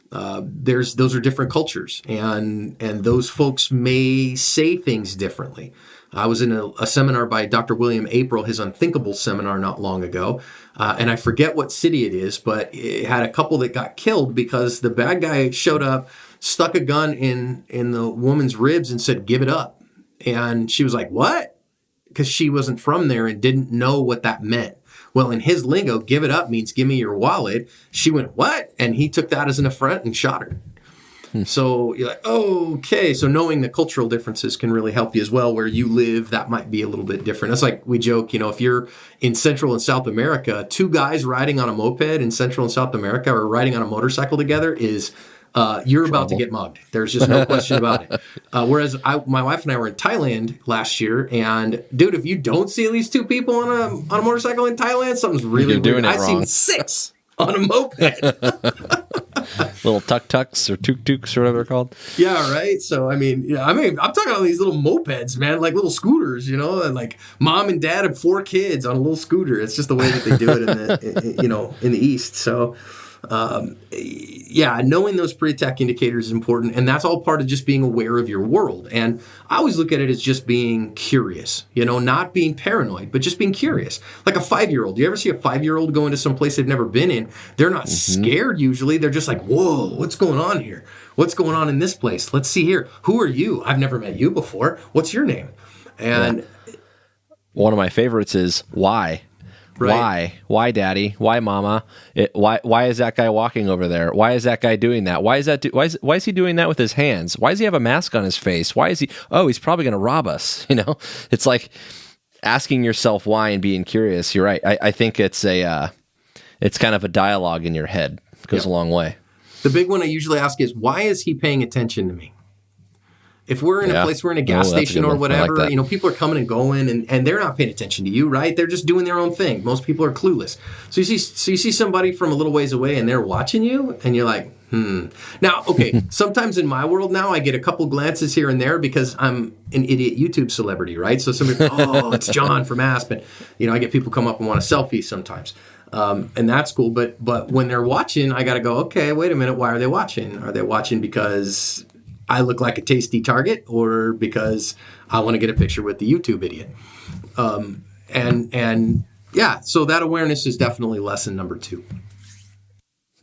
Those are different cultures, and those folks may say things differently. I was in a seminar by Dr. William April, his Unthinkable seminar, not long ago, and I forget what city it is, but it had a couple that got killed because the bad guy showed up, stuck a gun in the woman's ribs, and said, "Give it up." And she was like, "What?" Because she wasn't from there and didn't know what that meant. Well, in his lingo, give it up means give me your wallet. She went, what? And he took that as an affront and shot her. So you're like, oh, okay. So knowing the cultural differences can really help you as well. Where you live, that might be a little bit different. That's like we joke, if you're in Central and South America, two guys riding on a moped in Central and South America or riding on a motorcycle together is you're about to get mugged. There's just no question about it. Whereas my wife and I were in Thailand last year, and dude, if you don't see at least two people on a motorcycle in Thailand, something's really weird. Doing it I've wrong. seen 6 on a moped. Little tuk-tuks or tuk-tuks or whatever they're called. Yeah, right. So I'm talking about these little mopeds, man, like little scooters, and like mom and dad have 4 kids on a little scooter. It's just the way that they do it in the East. So, knowing those pre-attack indicators is important, and that's all part of just being aware of your world. And I always look at it as just being curious, not being paranoid, but just being curious. Like a 5-year-old. Do you ever see a 5-year-old go into some place they've never been in? They're not scared usually. They're just like, whoa, what's going on here? What's going on in this place? Let's see here. Who are you? I've never met you before. What's your name? And one of my favorites is why. Right. Why, Daddy? Why, Mama? Why is that guy walking over there? Why is that guy doing that? Why is he doing that with his hands? Why does he have a mask on his face? Why is he? Oh, he's probably going to rob us. It's like asking yourself why and being curious. You're right. I think it's it's kind of a dialogue in your head. It goes a long way. The big one I usually ask is, why is he paying attention to me? If we're in a place, we're in a gas station or whatever, like people are coming and going, and they're not paying attention to you, right? They're just doing their own thing. Most people are clueless. So you see somebody from a little ways away, and they're watching you, and you're like, Now, okay, sometimes in my world now, I get a couple glances here and there because I'm an idiot YouTube celebrity, right? So somebody, oh, it's John from Aspen. I get people come up and want a selfie sometimes. And that's cool. But when they're watching, I got to go, okay, wait a minute. Why are they watching? Are they watching because I look like a tasty target, or because I want to get a picture with the YouTube idiot? So that awareness is definitely lesson number 2.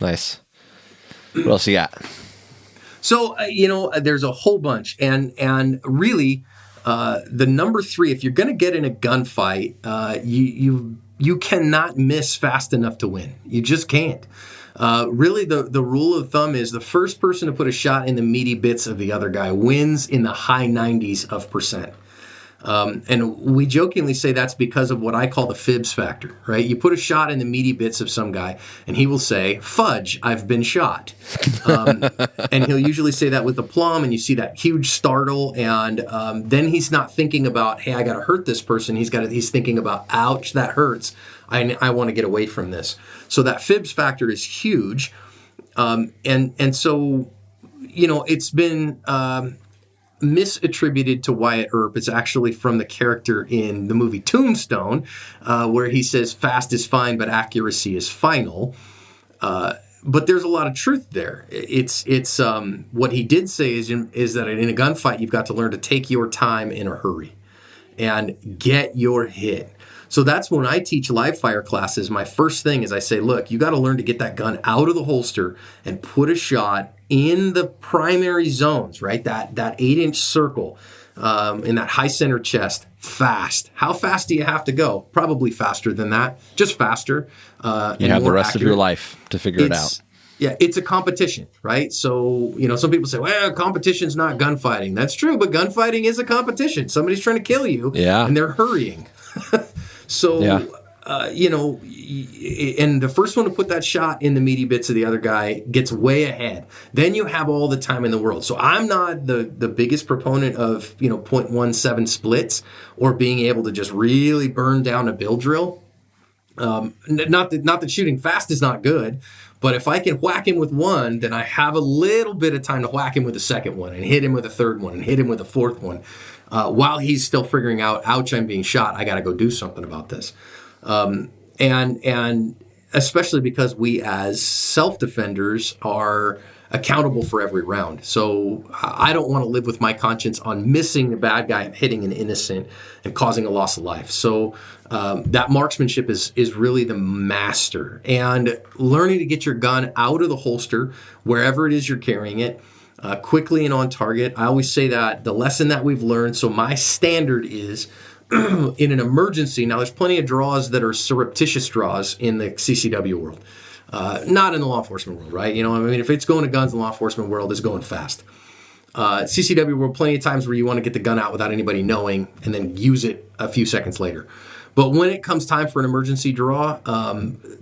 Nice. What else you got? So, there's a whole bunch. And really, the number 3, if you're going to get in a gunfight, you cannot miss fast enough to win. You just can't. Really, the rule of thumb is the first person to put a shot in the meaty bits of the other guy wins in the high 90s%. And we jokingly say that's because of what I call the fibs factor, right? You put a shot in the meaty bits of some guy, and he will say, fudge, I've been shot. And he'll usually say that with aplomb, and you see that huge startle, and then he's not thinking about, hey, I got to hurt this person. He's thinking about, ouch, that hurts. I want to get away from this. So that fibs factor is huge. And so, it's been misattributed to Wyatt Earp. It's actually from the character in the movie Tombstone, where he says fast is fine, but accuracy is final. But there's a lot of truth there. It's what he did say is that in a gunfight, you've got to learn to take your time in a hurry and get your hit. So that's when I teach live fire classes. My first thing is I say, look, you got to learn to get that gun out of the holster and put a shot in the primary zones, right? That 8-inch circle in that high center chest, fast. How fast do you have to go? Probably faster than that, just faster. You have the rest of your life to figure it out. Yeah, it's a competition, right? So, some people say, well, competition's not gunfighting. That's true, but gunfighting is a competition. Somebody's trying to kill you, and they're hurrying. So, and the first one to put that shot in the meaty bits of the other guy gets way ahead. Then you have all the time in the world. So I'm not the biggest proponent of, 0.17 splits or being able to just really burn down a bill drill. Not that shooting fast is not good, but if I can whack him with one, then I have a little bit of time to whack him with a second one and hit him with a third one and hit him with a fourth one. While he's still figuring out, ouch, I'm being shot, I got to go do something about this. And especially because we as self-defenders are accountable for every round. So I don't want to live with my conscience on missing the bad guy and hitting an innocent and causing a loss of life. So that marksmanship is really the master. And learning to get your gun out of the holster, wherever it is you're carrying it, quickly and on target. I always say that the lesson that we've learned, so my standard is in an emergency. Now, there's plenty of draws that are surreptitious draws in the CCW world. Not in the law enforcement world, right? I mean, if it's going to guns in the law enforcement world, it's going fast. CCW world, plenty of times where you want to get the gun out without anybody knowing and then use it a few seconds later. But when it comes time for an emergency draw,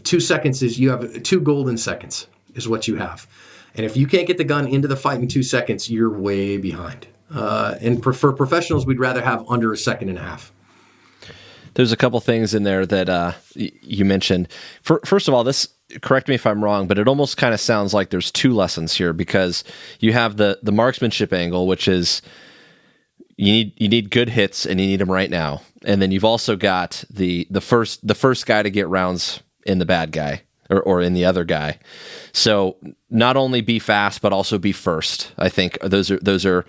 2 seconds is, you have 2 golden seconds is what you have. And if you can't get the gun into the fight in 2 seconds, you're way behind. And for professionals, we'd rather have under a second and a half. There's a couple things in there that you mentioned. First of all, this, correct me if I'm wrong, but it almost kind of sounds like there's 2 lessons here, because you have the marksmanship angle, which is you need good hits and you need them right now, and then you've also got the first guy to get rounds in the bad guy or in the other guy. So not only be fast, but also be first. I think those are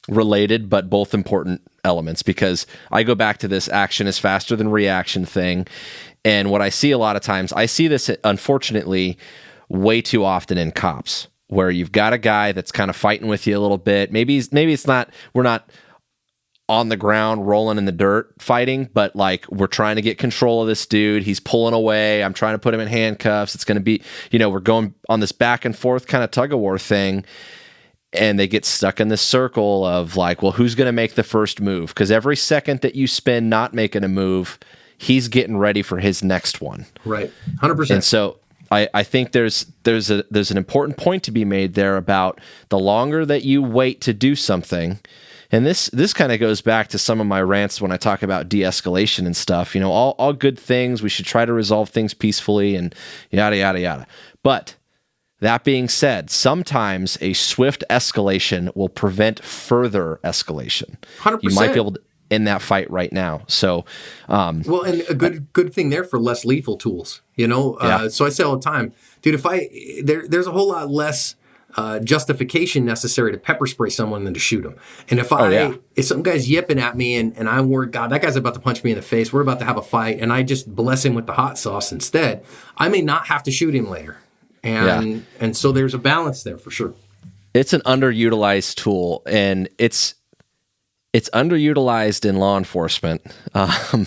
related, but both important elements, because I go back to this action is faster than reaction thing. And what I see a lot of times, I see this unfortunately way too often in cops, where you've got a guy that's kind of fighting with you a little bit. Maybe it's not, we're not on the ground rolling in the dirt fighting, but like we're trying to get control of this dude. He's pulling away. I'm trying to put him in handcuffs. It's going to be, we're going on this back and forth kind of tug of war thing. And they get stuck in this circle of like, well, who's going to make the first move? Because every second that you spend not making a move, he's getting ready for his next one. Right, 100%. And so I think there's an important point to be made there about the longer that you wait to do something. And this kind of goes back to some of my rants when I talk about de-escalation and stuff. All good things. We should try to resolve things peacefully and yada, yada, yada. But that being said, sometimes a swift escalation will prevent further escalation. 100%. You might be able to end that fight right now. So, well, and a good thing there for less lethal tools. Yeah. So I say all the time, dude, there's a whole lot less justification necessary to pepper spray someone than to shoot them. And if some guy's yipping at me and I'm worried, God, that guy's about to punch me in the face, we're about to have a fight, and I just bless him with the hot sauce instead, I may not have to shoot him later. And so there's a balance there for sure. It's an underutilized tool, and it's underutilized in law enforcement. Well,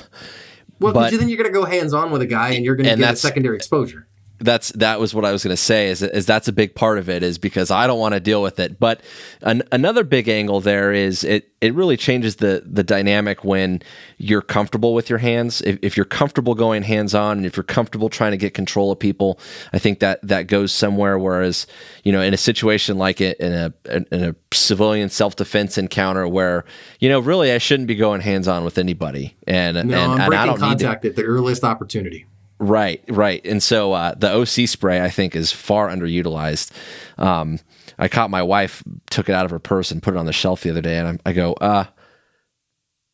because then you're going to go hands-on with a guy, and you're going to get a secondary exposure. That was what I was going to say, is that's a big part of it, is because I don't want to deal with it. But another big angle there is it really changes the dynamic when you're comfortable with your hands. If you're comfortable going hands-on, and if you're comfortable trying to get control of people, I think that goes somewhere. Whereas, in a situation like it, in a civilian self-defense encounter where, really I shouldn't be going hands-on with anybody. And I'm breaking I don't contact at the earliest opportunity. Right. And so the OC spray, I think, is far underutilized. I caught my wife, took it out of her purse and put it on the shelf the other day, and I go,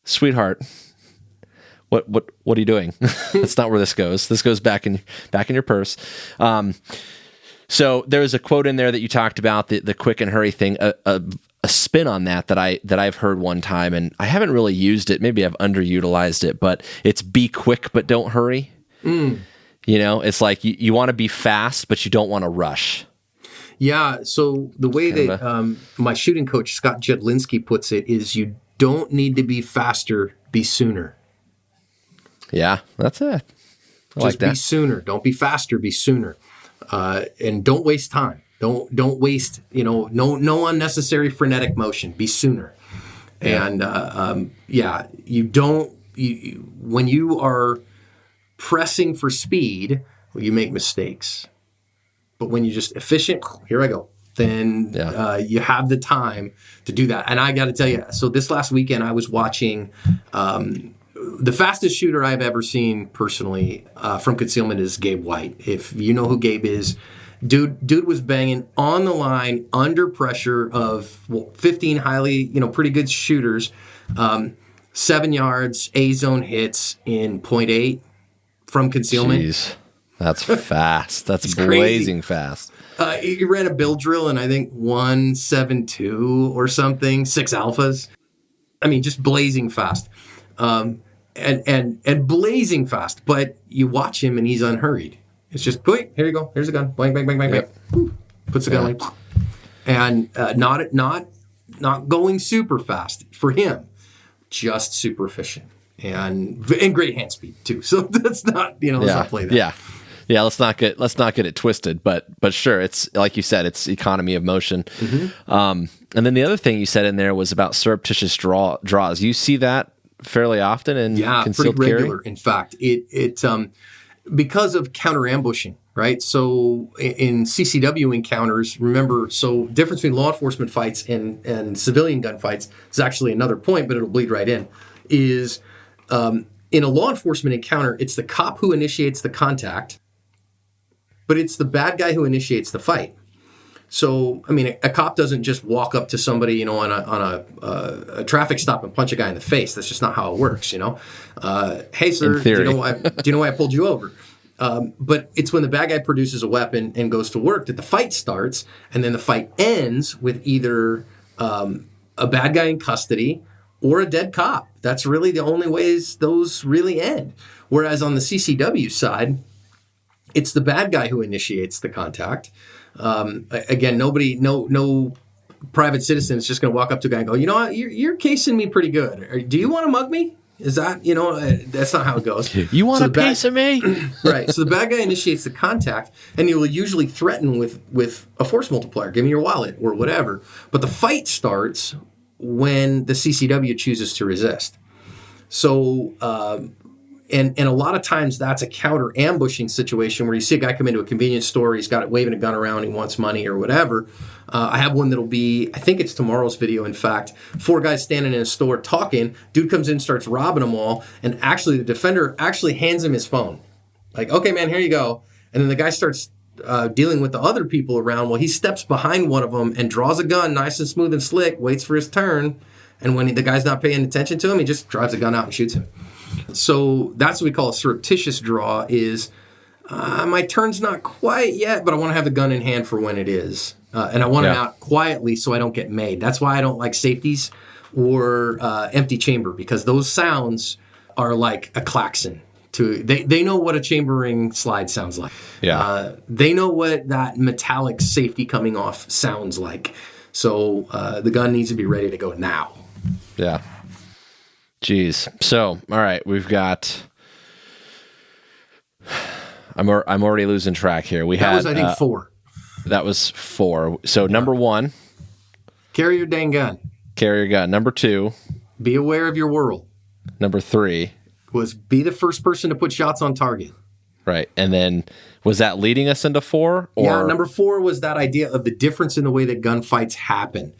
sweetheart, what are you doing? That's not where this goes. This goes back in your purse. So there was a quote in there that you talked about, the quick and hurry thing, a spin on that I've heard one time, and I haven't really used it. Maybe I've underutilized it, but it's be quick but don't hurry. It's like you want to be fast, but you don't want to rush. Yeah. So the way that my shooting coach, Scott Jedlinski, puts it is you don't need to be faster, be sooner. Yeah, that's it. Just be sooner. Don't be faster, be sooner. And don't waste time. Don't waste, no unnecessary frenetic motion. Be sooner. Yeah. And when you are pressing for speed, you make mistakes. But when you're just efficient, here I go, then you have the time to do that. And I got to tell you, so this last weekend I was watching the fastest shooter I've ever seen personally from concealment is Gabe White. If you know who Gabe is, dude was banging on the line under pressure of 15 highly, pretty good shooters, 7 yards, A-zone hits in 0.8. From concealment. Jeez, that's fast. That's blazing fast. He ran a bill drill in, I think, 172 or something, 6 alphas. I mean, just blazing fast. And blazing fast. But you watch him and he's unhurried. It's just, quick, here you go. Here's a gun. Bang, bang, bang, bang, bang. Puts the gun away. And not going super fast for him. Just super efficient. And great hand speed too. So that's not, let's not play that. Yeah. Yeah, let's not get it twisted, but sure, it's like you said, it's economy of motion. And then the other thing you said in there was about surreptitious draws. You see that fairly often in concealed pretty carry? regular. In fact, it because of counter ambushing, right? So in CCW encounters, remember, so difference between law enforcement fights and civilian gunfights is actually another point, but it'll bleed right in. Is in a law enforcement encounter, it's the cop who initiates the contact, but it's the bad guy who initiates the fight. So, I mean, a cop doesn't just walk up to somebody, you know, on a traffic stop and punch a guy in the face. That's just not how it works, you know. Hey, sir, do you know why I pulled you over? But it's when the bad guy produces a weapon and goes to work that the fight starts, and then the fight ends with either a bad guy in custody or a dead cop. That's really the only ways those really end. Whereas on the CCW side, it's the bad guy who initiates the contact. Again, no private citizen is just going to walk up to a guy and go, you know what, you're casing me pretty good. Do you want to mug me? Is that, you know, that's not how it goes. You want a piece of me? Right. So the bad guy initiates the contact, and he will usually threaten with a force multiplier. Give me your wallet or whatever. But the fight starts when the CCW chooses to resist. So, and a lot of times that's a counter ambushing situation where you see a guy come into a convenience store, he's got it waving a gun around, he wants money or whatever. I have one that'll be, I think it's tomorrow's video, in fact, 4 guys standing in a store talking, dude comes in, starts robbing them all, and actually the defender actually hands him his phone. Like, okay, man, here you go. And then the guy starts dealing with the other people around. Well, he steps behind one of them and draws a gun nice and smooth and slick, waits for his turn, and when the guy's not paying attention to him, he just drives a gun out and shoots him. So that's what we call a surreptitious draw is, my turn's not quite yet, but I want to have the gun in hand for when it is. And I want it out quietly so I don't get made. That's why I don't like safeties or empty chamber, because those sounds are like a klaxon. They know what a chambering slide sounds like. Yeah. They know what that metallic safety coming off sounds like. So the gun needs to be ready to go now. Yeah. Jeez. So, all right, we've got. I'm already losing track here. That was, I think, 4. That was 4. So number 1, carry your dang gun. Carry your gun. Number 2, be aware of your world. Number 3 was be the first person to put shots on target. Right. And then was that leading us into 4? Or? Yeah, number 4 was that idea of the difference in the way that gunfights happen.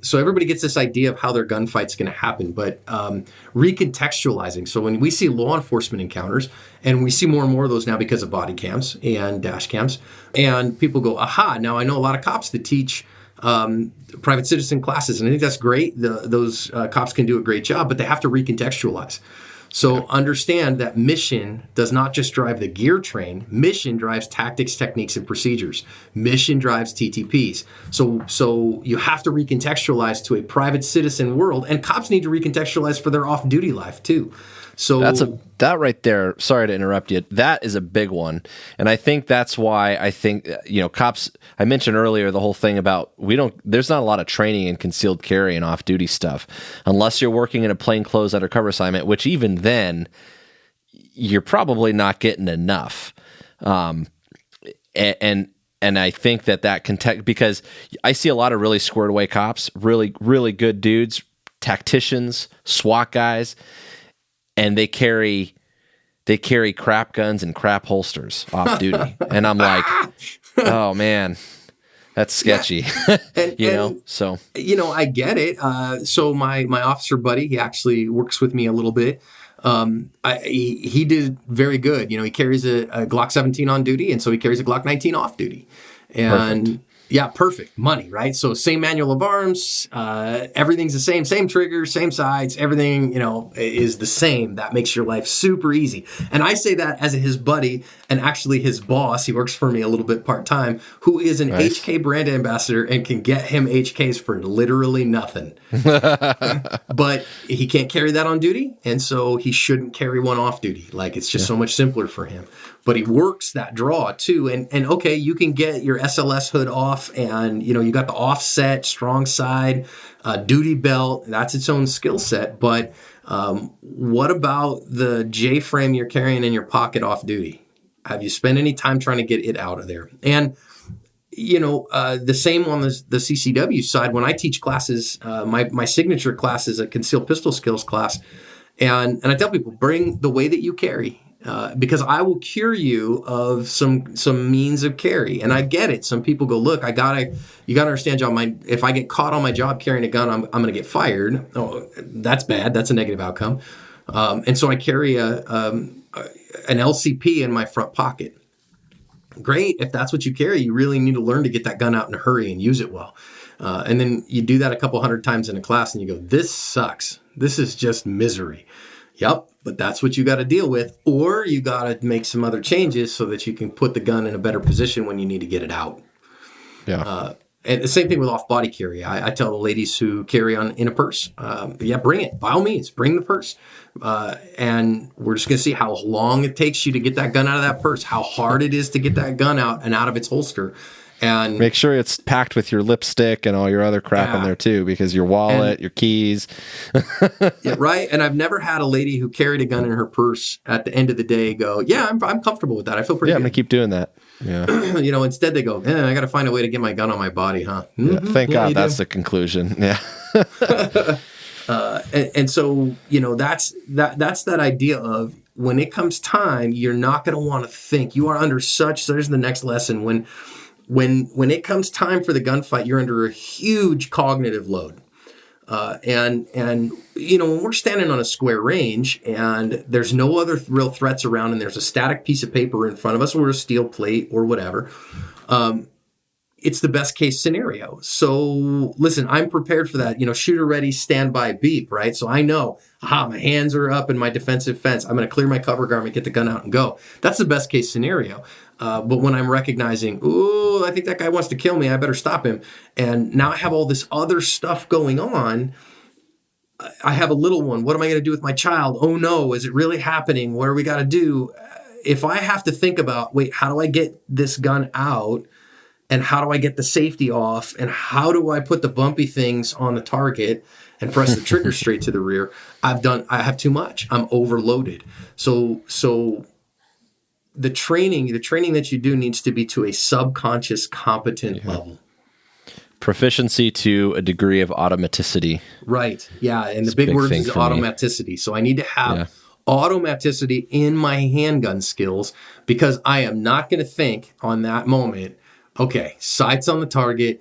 So everybody gets this idea of how their gunfight's going to happen, but recontextualizing. So when we see law enforcement encounters, and we see more and more of those now because of body cams and dash cams, and people go, aha, now I know a lot of cops that teach private citizen classes, and I think that's great. Those cops can do a great job, but they have to recontextualize. So understand that mission does not just drive the gear train. Mission drives tactics, techniques, and procedures. Mission drives TTPs. So you have to recontextualize to a private citizen world, and cops need to recontextualize for their off-duty life too. So that right there. Sorry to interrupt you. That is a big one, and I think that's why I think cops. I mentioned earlier the whole thing about there's not a lot of training in concealed carry and off-duty stuff, unless you're working in a plainclothes undercover assignment, which even then you're probably not getting enough. And I think that can because I see a lot of really squared away cops, really really good dudes, tacticians, SWAT guys. And they carry crap guns and crap holsters off duty, and I'm like, oh man, that's sketchy. Yeah. So I get it. So my officer buddy, he actually works with me a little bit. He did very good. He carries a Glock 17 on duty, and so he carries a Glock 19 off duty, and. Perfect. Yeah, perfect. Money, right? So same manual of arms, everything's the same trigger, same sights, everything, is the same. That makes your life super easy. And I say that as his buddy and actually his boss, he works for me a little bit part-time, who is an nice. HK brand ambassador and can get him HKs for literally nothing. But he can't carry that on duty, and so he shouldn't carry one off duty. Like, it's just so much simpler for him. But he works that draw too. And okay, you can get your SLS hood off, and you got the offset, strong side, duty belt. That's its own skill set. But what about the J frame you're carrying in your pocket off duty? Have you spent any time trying to get it out of there? And, the same on the CCW side. When I teach classes, my signature class is a concealed pistol skills class. And I tell people, bring the way that you carry. Because I will cure you of some means of carry. And I get it. Some people go, look, you gotta understand, John, if I get caught on my job carrying a gun, I'm going to get fired. Oh, that's bad. That's a negative outcome. And so I carry an LCP in my front pocket. Great. If that's what you carry, you really need to learn to get that gun out in a hurry and use it well. And then you do that a couple hundred times in a class and you go, this sucks. This is just misery. Yep, but that's what you got to deal with, or you got to make some other changes so that you can put the gun in a better position when you need to get it out. Yeah. And the same thing with off-body carry. I tell the ladies who carry in a purse, bring it. By all means, bring the purse. And we're just going to see how long it takes you to get that gun out of that purse, how hard it is to get that gun out and out of its holster. And make sure it's packed with your lipstick and all your other crap in there too, because your wallet, your keys. Yeah, right. And I've never had a lady who carried a gun in her purse at the end of the day go, yeah, I'm comfortable with that. I feel pretty good. I'm going to keep doing that. Yeah. Instead they go, I got to find a way to get my gun on my body, huh? Mm-hmm. Yeah, thank God that's the conclusion. Yeah. And so, that's that idea of when it comes time, you're not going to want to think. You are under there's the next lesson. When it comes time for the gunfight, you're under a huge cognitive load. And when we're standing on a square range and there's no other real threats around and there's a static piece of paper in front of us or a steel plate or whatever, it's the best case scenario. So listen, I'm prepared for that, shooter ready, standby, beep, right? So I know, my hands are up in my defensive fence. I'm going to clear my cover garment, get the gun out and go. That's the best case scenario. But when I'm recognizing, I think that guy wants to kill me, I better stop him. And now I have all this other stuff going on. I have a little one. What am I going to do with my child? Oh no, is it really happening? What do we got to do? If I have to think about, how do I get this gun out? And how do I get the safety off? And how do I put the bumpy things on the target and press the trigger straight to the rear? I have too much. I'm overloaded. So the training that you do needs to be to a subconscious competent level. Proficiency to a degree of automaticity. Right. Yeah. And the big word is automaticity. So I need to have automaticity in my handgun skills because I am not going to think on that moment, okay, sights on the target,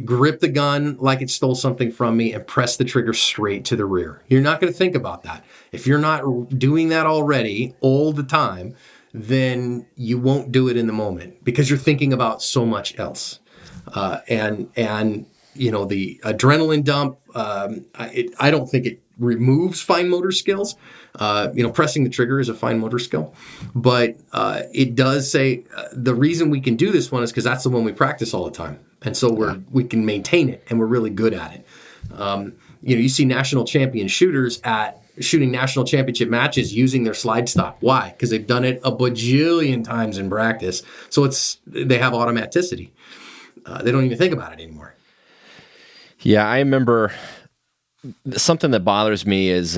grip the gun like it stole something from me and press the trigger straight to the rear. You're not going to think about that. If you're not doing that already all the time, then you won't do it in the moment because you're thinking about so much else. And the adrenaline dump, I don't think it removes fine motor skills. Pressing the trigger is a fine motor skill, but it does say the reason we can do this one is because that's the one we practice all the time. And so we can maintain it and we're really good at it. You see national champion shooters at shooting national championship matches using their slide stock. Why? Because they've done it a bajillion times in practice. So they have automaticity. They don't even think about it anymore. Yeah, I remember something that bothers me is,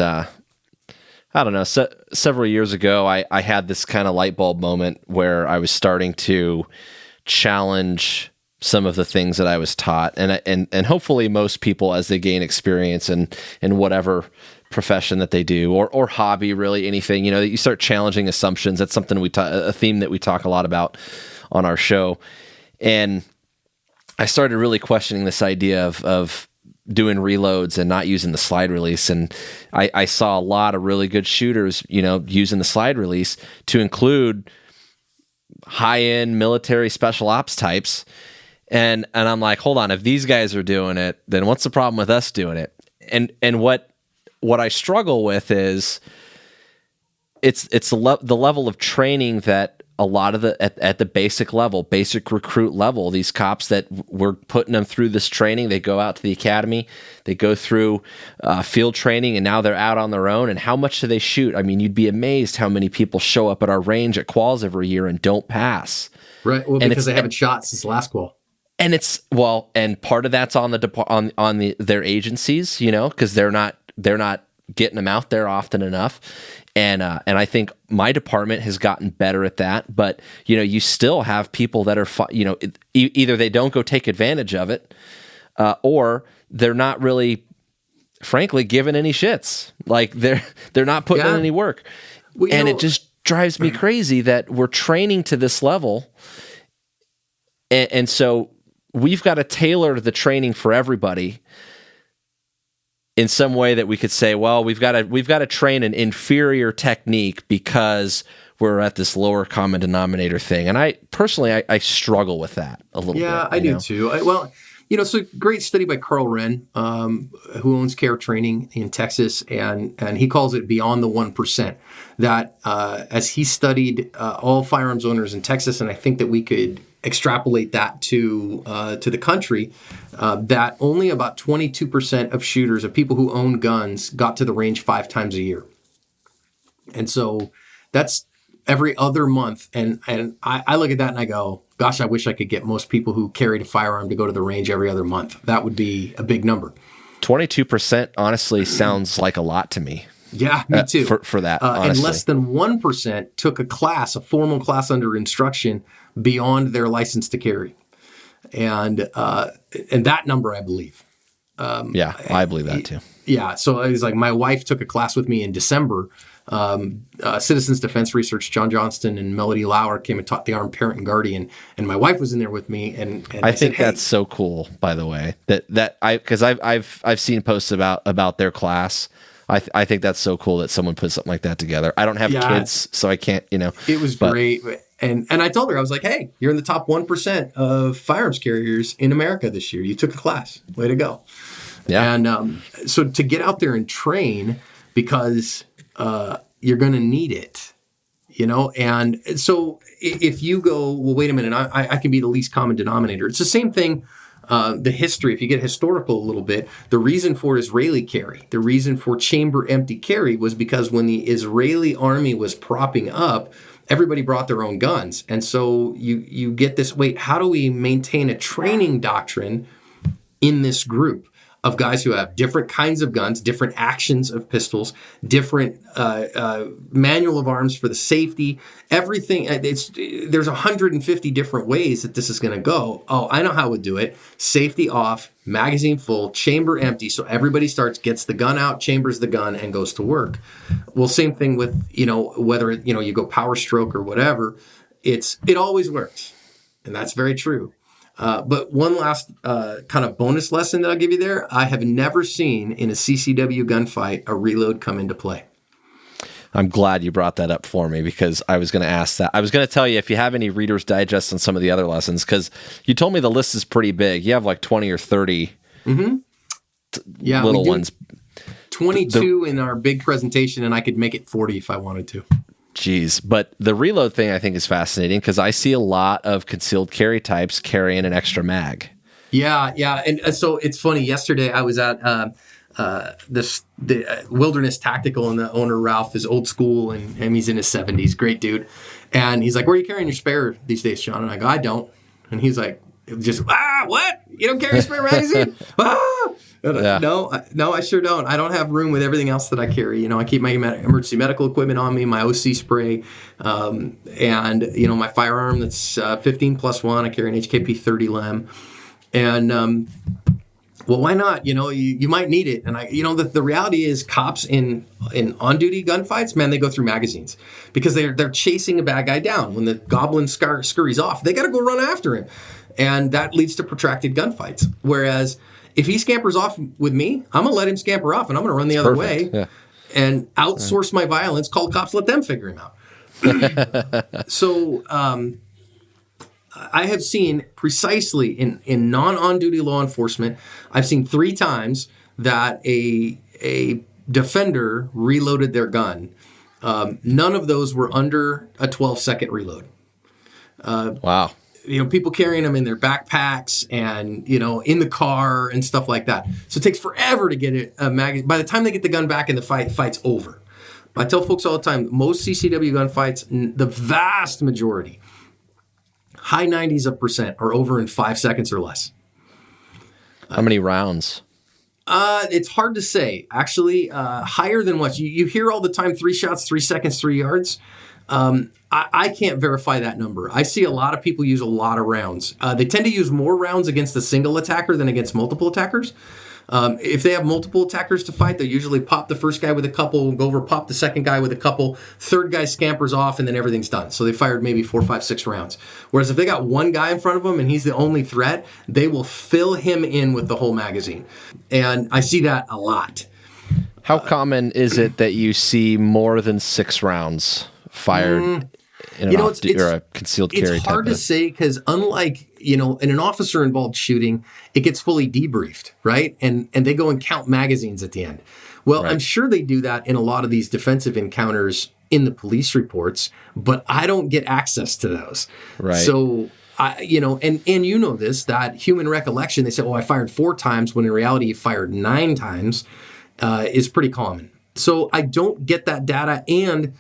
several years ago, I had this kind of light bulb moment where I was starting to challenge some of the things that I was taught. And hopefully most people, as they gain experience in whatever profession that they do or hobby, really anything, you start challenging assumptions. That's something a theme that we talk a lot about on our show. And I started really questioning this idea of doing reloads and not using the slide release. And I saw a lot of really good shooters, using the slide release to include high-end military special ops types. And I'm like, hold on, if these guys are doing it, then what's the problem with us doing it? And what I struggle with is it's the level of training that a lot of at the basic recruit level, these cops that we're putting them through this training, they go out to the academy, they go through field training, and now they're out on their own. And how much do they shoot? I mean, you'd be amazed how many people show up at our range at quals every year and don't pass. Right. Well, because they haven't shot since the last qual. And and part of that's on their agencies, because they're not getting them out there often enough. And I think my department has gotten better at that, but you still have people that are either they don't go take advantage of it, or they're not really, frankly, giving any shits. Like they're not putting in any work, and it just drives me crazy that we're training to this level, and so we've got to tailor the training for everybody in some way that we could say, well, we've got to train an inferior technique because we're at this lower common denominator thing. And I personally, I struggle with that a little bit. Yeah, I do too. So great study by Carl Wren, who owns Care Training in Texas, and he calls it beyond the 1%. That as he studied all firearms owners in Texas, and I think that we could extrapolate that to the country, that only about 22% of shooters, of people who own guns, got to the range 5 times a year. And so that's every other month. And I look at that and I go, gosh, I wish I could get most people who carried a firearm to go to the range every other month. That would be a big number. 22% honestly sounds like a lot to me. Yeah, me too. For that, honestly. And less than 1% took a formal class under instruction beyond their license to carry. And that number, I believe. I believe that too. Yeah, so it was like my wife took a class with me in December. Citizens Defense Research, John Johnston and Melody Lauer came and taught the armed parent and guardian, and my wife was in there with me. And I think that's so cool, by the way, because I've seen posts about their class. I think that's so cool that someone put something like that together. I don't have kids, so I can't, It was great. And I told her, I was like, hey, you're in the top 1% of firearms carriers in America this year. You took a class. Way to go. Yeah. And so to get out there and train, because you're going to need it, And so if you go, well, wait a minute, I can be the least common denominator. It's the same thing. The history, if you get historical a little bit, the reason for Israeli carry, the reason for chamber empty carry was because when the Israeli army was propping up, everybody brought their own guns. And so you get this, how do we maintain a training doctrine in this group of guys who have different kinds of guns, different actions of pistols, different manual of arms for the safety, everything. There's 150 different ways that this is going to go. Oh, I know how we do it. Safety off, magazine full, chamber empty. So everybody gets the gun out, chambers the gun, and goes to work. Well, same thing with, whether, you go power stroke or whatever, it always works. And that's very true. But one last kind of bonus lesson that I'll give you there, I have never seen in a CCW gunfight a reload come into play. I'm glad you brought that up for me, because I was going to ask that. I was going to tell you if you have any Reader's Digest on some of the other lessons, because you told me the list is pretty big. You have like 20 or 30 little ones. 22 in our big presentation, and I could make it 40 if I wanted to. Jeez. But the reload thing I think is fascinating, because I see a lot of concealed carry types carrying an extra mag. Yeah. And so it's funny. Yesterday I was at the Wilderness Tactical, and the owner, Ralph, is old school, and he's in his 70s. Great dude. And he's like, where are you carrying your spare these days, John? And I go, I don't. And he's like, just, what? You don't carry a spare magazine? Yeah. No, I sure don't. I don't have room with everything else that I carry. I keep my emergency medical equipment on me, my OC spray, and my firearm that's 15+1. I carry an HKP 30 LEM, and well, why not? You might need it. And the reality is, cops in on-duty gunfights, man, they go through magazines because they're chasing a bad guy down. When the goblin scurries off, they got to go run after him, and that leads to protracted gunfights. Whereas if he scampers off with me, I'm going to let him scamper off, and I'm going to run the other way and outsource my violence, call cops, let them figure him out. So I have seen precisely in non-on-duty law enforcement, I've seen 3 times that a defender reloaded their gun. None of those were under a 12-second reload. Wow. People carrying them in their backpacks and, in the car and stuff like that. So it takes forever to get a magazine. By the time they get the gun back in the fight's over. I tell folks all the time, most CCW gunfights, the vast majority, high 90s%, are over in 5 seconds or less. How many rounds? It's hard to say. Actually, higher than what you hear all the time: 3 shots, 3 seconds, 3 yards. I can't verify that number. I see a lot of people use a lot of rounds. They tend to use more rounds against a single attacker than against multiple attackers. If they have multiple attackers to fight, they'll usually pop the first guy with a couple, go over, pop the second guy with a couple, third guy scampers off, and then everything's done. So they fired maybe 4, 5, 6 rounds. Whereas if they got one guy in front of them and he's the only threat, they will fill him in with the whole magazine. And I see that a lot. How common is it that you see more than 6 rounds fired in or a concealed carry? It's hard to say because unlike, in an officer-involved shooting, it gets fully debriefed, right? And they go and count magazines at the end. Well, right. I'm sure they do that in a lot of these defensive encounters in the police reports, but I don't get access to those. Right. So, and you know this, that human recollection, they say, I fired 4 times, when in reality you fired 9 times, is pretty common. So I don't get that data. And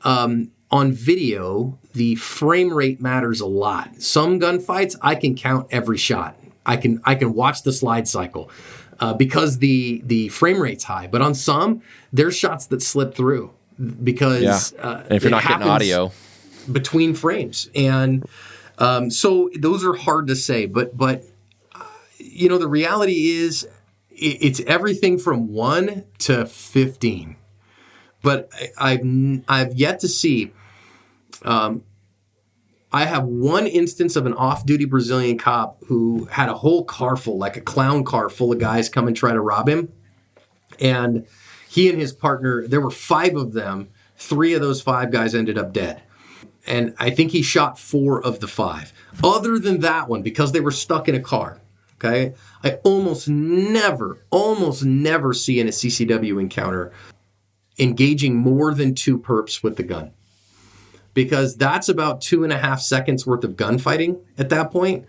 on video, the frame rate matters a lot. Some gunfights, I can count every shot. I can watch the slide cycle because the frame rate's high. But on some, there's shots that slip through because and if you're not getting audio between frames, and so those are hard to say. But the reality is, it's everything from 1 to 15. But I've yet to see. I have one instance of an off-duty Brazilian cop who had a whole car full, like a clown car full of guys come and try to rob him. And he and his partner, there were 5 of them. 3 of those 5 guys ended up dead. And I think he shot 4 of the 5. Other than that one, because they were stuck in a car. Okay. I almost never see in a CCW encounter engaging more than 2 perps with the gun. Because that's about 2.5 seconds worth of gunfighting at that point,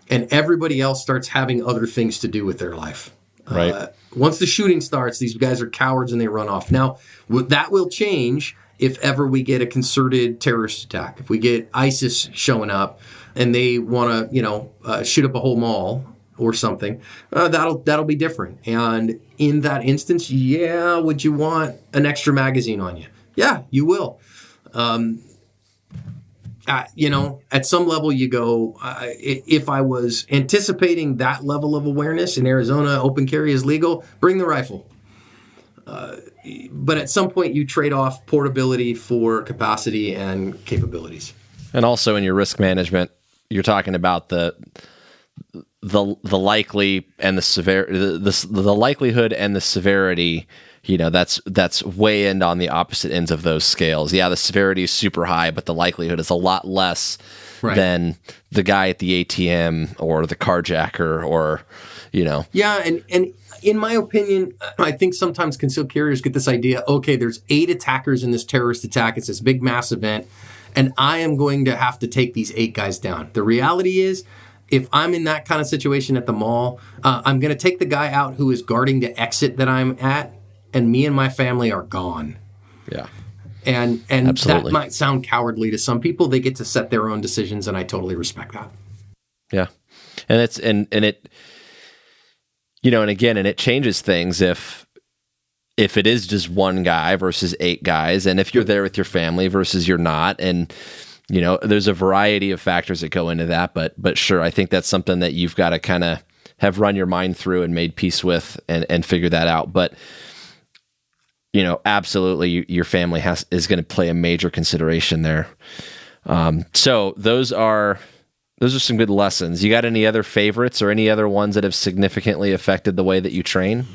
and everybody else starts having other things to do with their life. Right. Once the shooting starts, these guys are cowards and they run off. Now, that will change if ever we get a concerted terrorist attack. If we get ISIS showing up and they want to, shoot up a whole mall or something, that'll be different. And in that instance, would you want an extra magazine on you? Yeah, you will. At some level you go, if I was anticipating that level of awareness in Arizona, open carry is legal, bring the rifle. But at some point you trade off portability for capacity and capabilities. And also in your risk management, you're talking about the likely and the severity, the likelihood and the severity. That's way in on the opposite ends of those scales. Yeah, the severity is super high, but the likelihood is a lot less than the guy at the ATM or the carjacker or. Yeah, and in my opinion, I think sometimes concealed carriers get this idea, okay, there's 8 attackers in this terrorist attack. It's this big mass event, and I am going to have to take these 8 guys down. The reality is, if I'm in that kind of situation at the mall, I'm going to take the guy out who is guarding the exit that I'm at, and me and my family are gone. Yeah. And Absolutely. That might sound cowardly to some people. They get to set their own decisions, and I totally respect that. Yeah. And it's and it and again, and it changes things if it is just one guy versus 8 guys, and if you're there with your family versus you're not, and there's a variety of factors that go into that, but sure, I think that's something that you've got to kind of have run your mind through and made peace with and figure that out. But absolutely, your family is going to play a major consideration there. So those are some good lessons. You got any other favorites or any other ones that have significantly affected the way that you train?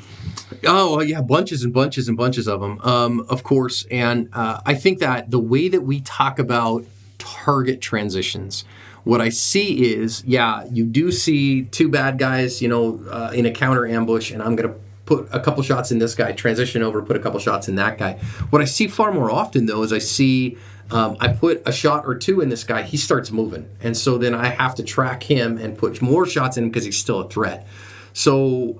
Oh, yeah, bunches and bunches and bunches of them, of course. And I think that the way that we talk about target transitions, what I see is, you do see 2 bad guys, in a counter ambush, and I'm going to put a couple shots in this guy, transition over, put a couple shots in that guy. What I see far more often, though, is I see I put a shot or 2 in this guy, he starts moving. And so then I have to track him and put more shots in him because he's still a threat. So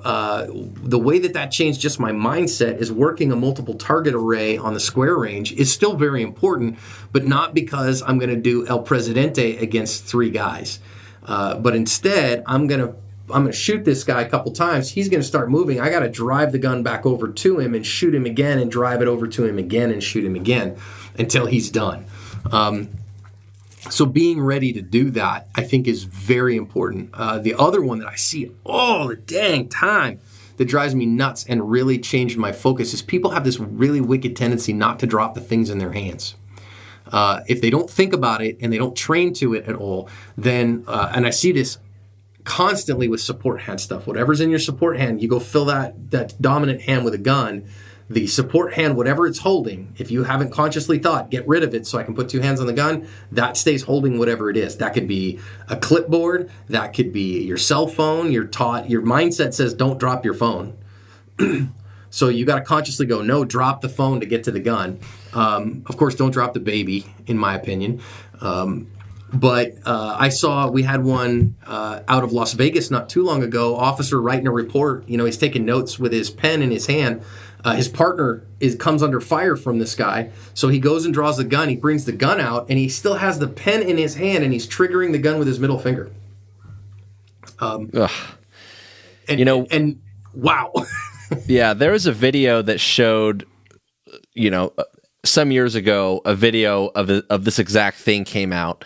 the way that changed just my mindset is working a multiple target array on the square range is still very important, but not because I'm going to do El Presidente against 3 guys. But instead, I'm going to going to shoot this guy a couple times. He's going to start moving. I got to drive the gun back over to him and shoot him again and drive it over to him again and shoot him again until he's done. So being ready to do that, I think, is very important. The other one that I see all the dang time that drives me nuts and really changed my focus is people have this really wicked tendency not to drop the things in their hands. If they don't think about it and they don't train to it at all, then, and I see this constantly with support hand stuff. Whatever's in your support hand, you go fill that dominant hand with a gun. The support hand, whatever it's holding, if you haven't consciously thought, get rid of it so I can put 2 hands on the gun, that stays holding whatever it is. That could be a clipboard. That could be your cell phone. Your mindset says don't drop your phone. So you got to consciously go, no, drop the phone to get to the gun. Of course, don't drop the baby, in my opinion. But I saw we had one out of Las Vegas not too long ago, officer writing a report. He's taking notes with his pen in his hand. His partner comes under fire from this guy. So he goes and draws the gun. He brings the gun out, and he still has the pen in his hand, and he's triggering the gun with his middle finger. And wow. Yeah, there was a video that showed, some years ago, a video of this exact thing came out.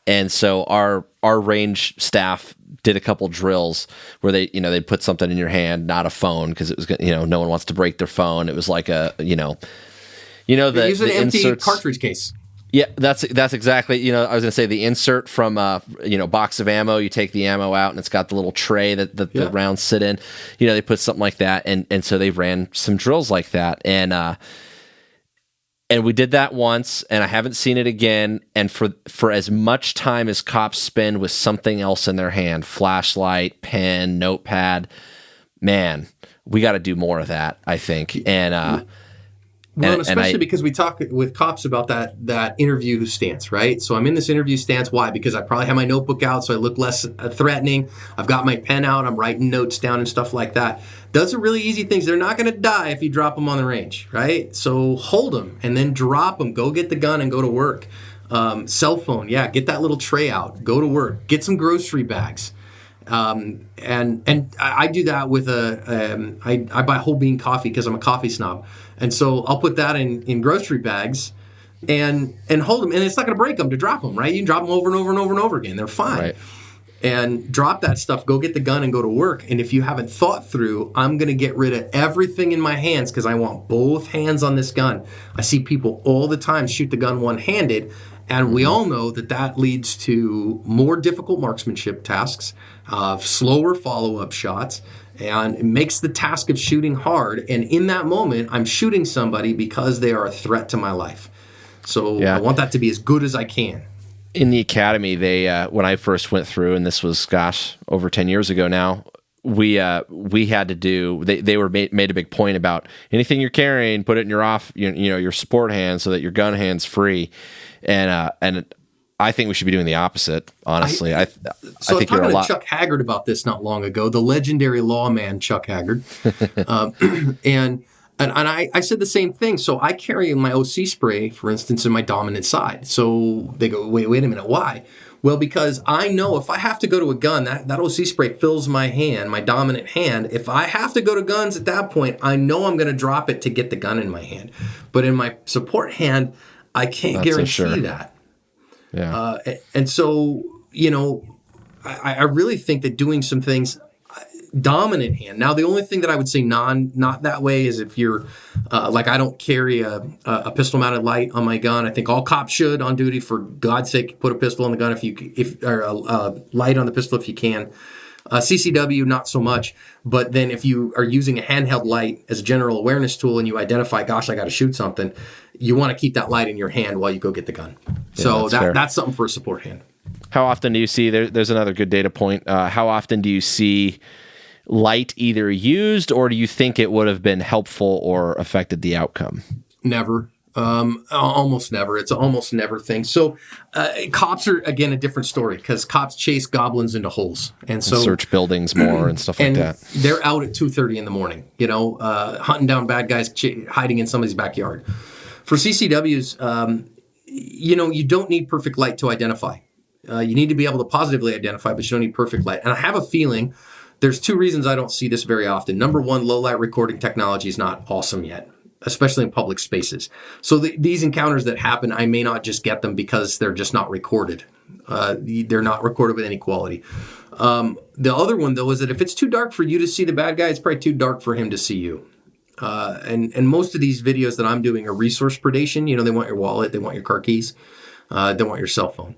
And so our range staff did a couple drills where they put something in your hand, not a phone, because it was, no one wants to break their phone. It was like a, use an empty inserts, cartridge case. Yeah, that's exactly, I was going to say the insert from, box of ammo, you take the ammo out and it's got the little tray that the rounds sit in. They put something like that. And so they ran some drills like that. And we did that once, and I haven't seen it again. And for as much time as cops spend with something else in their hand, flashlight, pen, notepad, man, we got to do more of that, I think. Especially because we talk with cops about that interview stance, right? So I'm in this interview stance. Why? Because I probably have my notebook out, so I look less threatening. I've got my pen out. I'm writing notes down and stuff like that. Those are really easy things. They're not going to die if you drop them on the range, right? So hold them and then drop them. Go get the gun and go to work. Cell phone, get that little tray out. Go to work. Get some grocery bags. And I do that with I buy whole bean coffee because I'm a coffee snob. And so I'll put that in grocery bags and hold them. And it's not going to break them to drop them, right? You can drop them over and over and over and over again. They're fine. Right. And drop that stuff, go get the gun and go to work. And if you haven't thought through, I'm going to get rid of everything in my hands because I want both hands on this gun. I see people all the time shoot the gun one-handed. And we all know that leads to more difficult marksmanship tasks, slower follow-up shots, and it makes the task of shooting hard. And in that moment, I'm shooting somebody because they are a threat to my life. So I want that to be as good as I can. In the academy, they when I first went through, and this was, over 10 years ago now, we had to do. They were made a big point about anything you're carrying, put it in your support hand so that your gun hand's free, and I think we should be doing the opposite. Honestly, I think you're a lot. I talked to Chuck Haggard about this not long ago, the legendary lawman Chuck Haggard, And I said the same thing. So I carry my OC spray, for instance, in my dominant side. So they go, wait a minute, why? Well, because I know if I have to go to a gun, that OC spray fills my hand, my dominant hand. If I have to go to guns at that point, I know I'm going to drop it to get the gun in my hand. But in my support hand, I can't guarantee that. Yeah. And so, I really think that doing some things dominant hand. Now, the only thing that I would say not that way is if you're I don't carry a pistol mounted light on my gun. I think all cops should on duty. For God's sake, put a pistol on the gun or a light on the pistol if you can. CCW, not so much. But then if you are using a handheld light as a general awareness tool and you identify, gosh, I got to shoot something, you want to keep that light in your hand while you go get the gun. Yeah, so that's something for a support hand. How often do you see, there's another good data point, how often do you see light either used, or do you think it would have been helpful or affected the outcome? Never. Almost never. It's an almost never thing. So cops are, again, a different story because cops chase goblins into holes. And so search buildings more and stuff like that. They're out at 2:30 in the morning, hunting down bad guys hiding in somebody's backyard. For CCWs, you don't need perfect light to identify. You need to be able to positively identify, but you don't need perfect light. And I have a feeling there's two reasons I don't see this very often. Number one, low light recording technology is not awesome yet, especially in public spaces. So these encounters that happen, I may not just get them because they're just not recorded. They're not recorded with any quality. The other one, though, is that if it's too dark for you to see the bad guy, it's probably too dark for him to see you. And most of these videos that I'm doing are resource predation. They want your wallet, they want your car keys, they want your cell phone.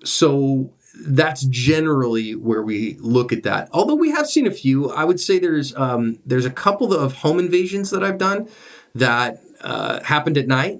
So that's generally where we look at that. Although we have seen a few, I would say there's a couple of home invasions that I've done that happened at night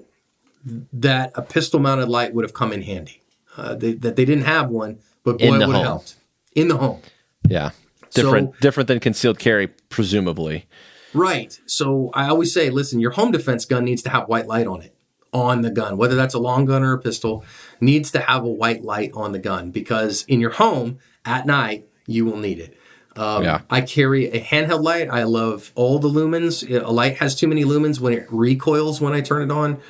that a pistol-mounted light would have come in handy. That they didn't have one, but boy, it would have helped. In the home. Yeah. Different than concealed carry, presumably. Right. So I always say, listen, your home defense gun needs to have white light on it, on the gun, whether that's a long gun or a pistol, needs to have a white light on the gun, because in your home at night, you will need it. I carry a handheld light. I love all the lumens. A light has too many lumens when it recoils when I turn it on.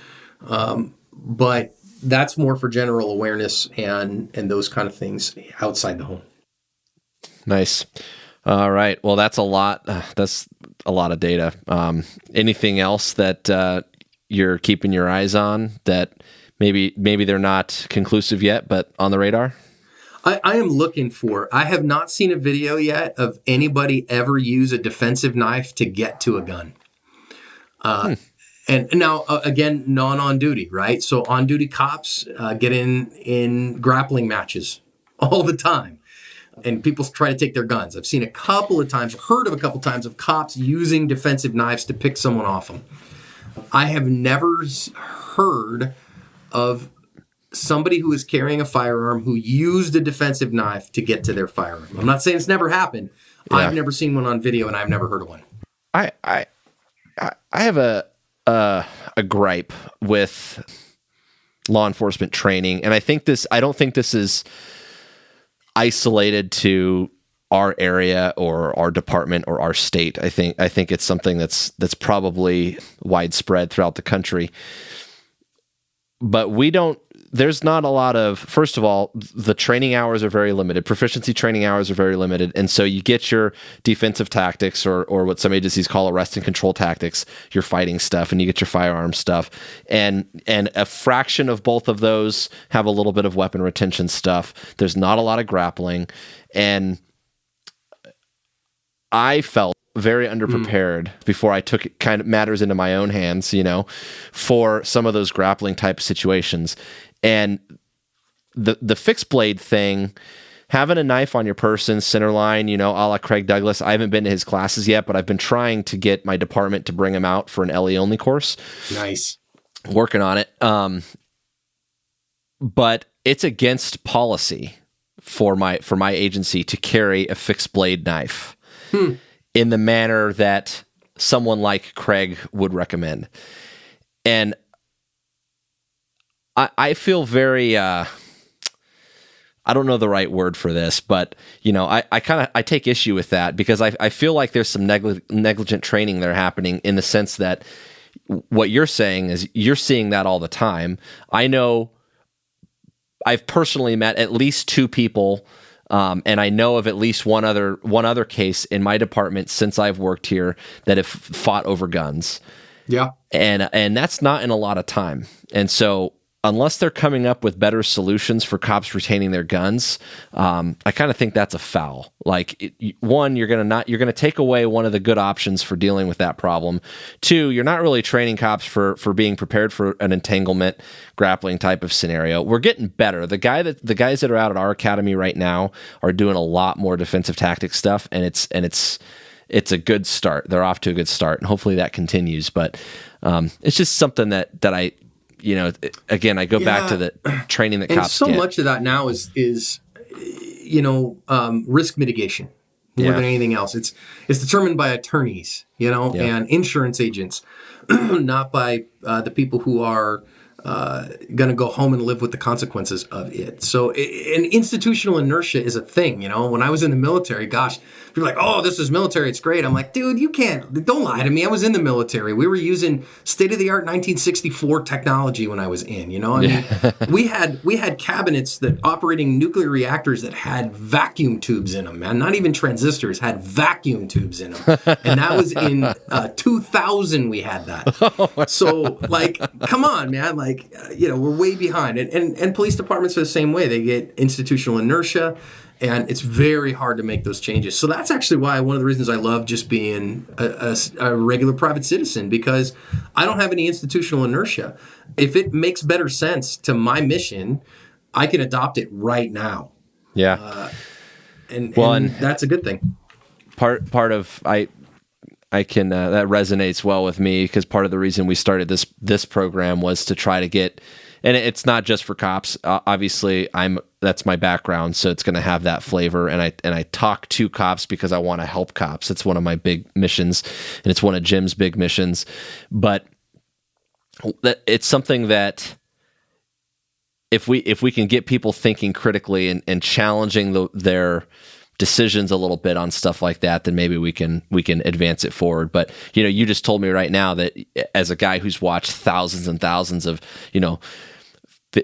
But that's more for general awareness and those kind of things outside the home. Nice. All right. Well, that's a lot. That's a lot of data. Anything else that you're keeping your eyes on that maybe they're not conclusive yet, but on the radar? I am looking for. I have not seen a video yet of anybody ever use a defensive knife to get to a gun. And now, again, non-on duty, right? So on-duty cops get in grappling matches all the time. And people try to take their guns. I've seen a couple of times, heard of a couple of times of cops using defensive knives to pick someone off them. I have never heard of somebody who is carrying a firearm who used a defensive knife to get to their firearm. I'm not saying it's never happened. Yeah. I've never seen one on video, and I've never heard of one. I have a gripe with law enforcement training, and I don't think this is isolated to our area or our department or our state. I think it's something that's probably widespread throughout the country. But there's not a lot of, first of all, the training hours are very limited. Proficiency training hours are very limited. And so you get your defensive tactics or what some agencies call arrest and control tactics, your fighting stuff, and you get your firearm stuff. And a fraction of both of those have a little bit of weapon retention stuff. There's not a lot of grappling. And I felt very underprepared before I took kind of matters into my own hands, for some of those grappling type situations. And the fixed blade thing, having a knife on your person, center line, a la Craig Douglas. I haven't been to his classes yet, but I've been trying to get my department to bring him out for an LE only course. Nice. Working on it. But it's against policy for my agency to carry a fixed blade knife in the manner that someone like Craig would recommend. And I feel very, I don't know the right word for this, but I take issue with that because I feel like there's some negligent training there happening, in the sense that what you're saying is you're seeing that all the time. I know I've personally met at least two people, and I know of at least one other case in my department since I've worked here that have fought over guns. Yeah. And that's not in a lot of time. And so unless they're coming up with better solutions for cops retaining their guns, I kind of think that's a foul. Like, one, you're going to take away one of the good options for dealing with that problem. Two, you're not really training cops for being prepared for an entanglement grappling type of scenario. We're getting better. The guys that are out at our academy right now are doing a lot more defensive tactics stuff, and it's a good start. They're off to a good start, and hopefully that continues. But it's just something that I, again, I go back to the training that cops get. And so much of that now is risk mitigation more than anything else. It's determined by attorneys, and insurance agents, not by the people who are going to go home and live with the consequences of it. So, and institutional inertia is a thing. When I was in the military, gosh, people are like, "Oh, this is military. It's great." I'm like, dude, don't lie to me. I was in the military. We were using state-of-the-art 1964 technology when I was in. I mean, we had cabinets that operating nuclear reactors that had vacuum tubes in them, man. Not even transistors, had vacuum tubes in them. And that was in 2000 we had that. So, like, come on, man. Like, we're way behind. And police departments are the same way. They get institutional inertia, and it's very hard to make those changes. So that's actually why one of the reasons I love just being a regular private citizen, because I don't have any institutional inertia. If it makes better sense to my mission, I can adopt it right now. Yeah. And that's a good thing. Part of I can that resonates well with me, because part of the reason we started this program was to try to get, and it's not just for cops. Obviously, that's my background, so it's going to have that flavor. And I talk to cops because I want to help cops. It's one of my big missions, and it's one of Jim's big missions. But it's something that if we can get people thinking critically and challenging their decisions a little bit on stuff like that, then maybe we can advance it forward. But you just told me right now that as a guy who's watched thousands and thousands of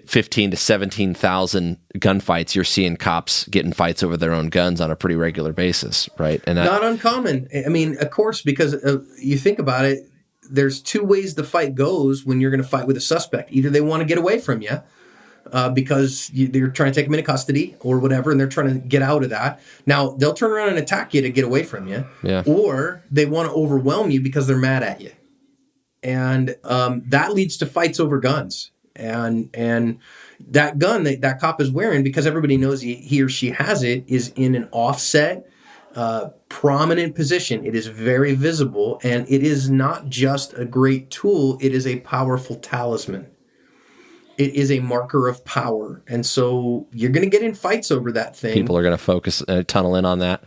15 to 17,000 gunfights, you're seeing cops getting fights over their own guns on a pretty regular basis, right? And not uncommon. I mean, of course, because you think about it, there's two ways the fight goes when you're going to fight with a suspect. Either they want to get away from you, because they're trying to take them into custody or whatever, and they're trying to get out of that. Now, they'll turn around and attack you to get away from you, or they want to overwhelm you because they're mad at you. And that leads to fights over guns. And that gun that cop is wearing, because everybody knows he or she has it, is in an offset, prominent position. It is very visible, and it is not just a great tool, it is a powerful talisman. It is a marker of power. And so you're going to get in fights over that thing. People are going to focus, tunnel in on that.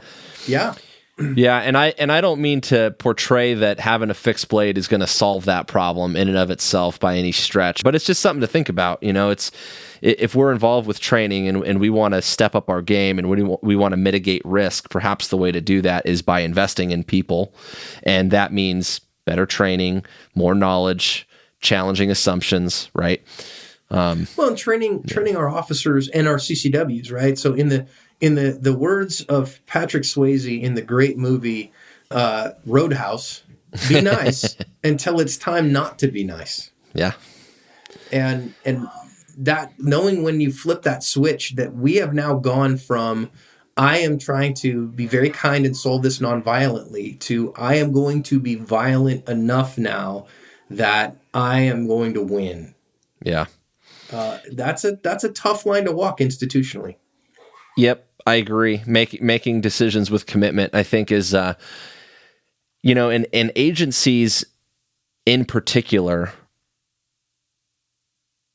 Yeah. Yeah, and I don't mean to portray that having a fixed blade is going to solve that problem in and of itself by any stretch, but it's just something to think about. It's if we're involved with training and we want to step up our game and we want to mitigate risk, perhaps the way to do that is by investing in people, and that means better training, more knowledge, challenging assumptions, right? Well, training our officers and our CCWs, right? So in the words of Patrick Swayze in the great movie Roadhouse, be nice until it's time not to be nice. Yeah. And that, knowing when you flip that switch, that we have now gone from I am trying to be very kind and solve this non-violently to I am going to be violent enough now that I am going to win. Yeah. That's a tough line to walk institutionally. Yep, I agree. Making decisions with commitment, I think, is in agencies in particular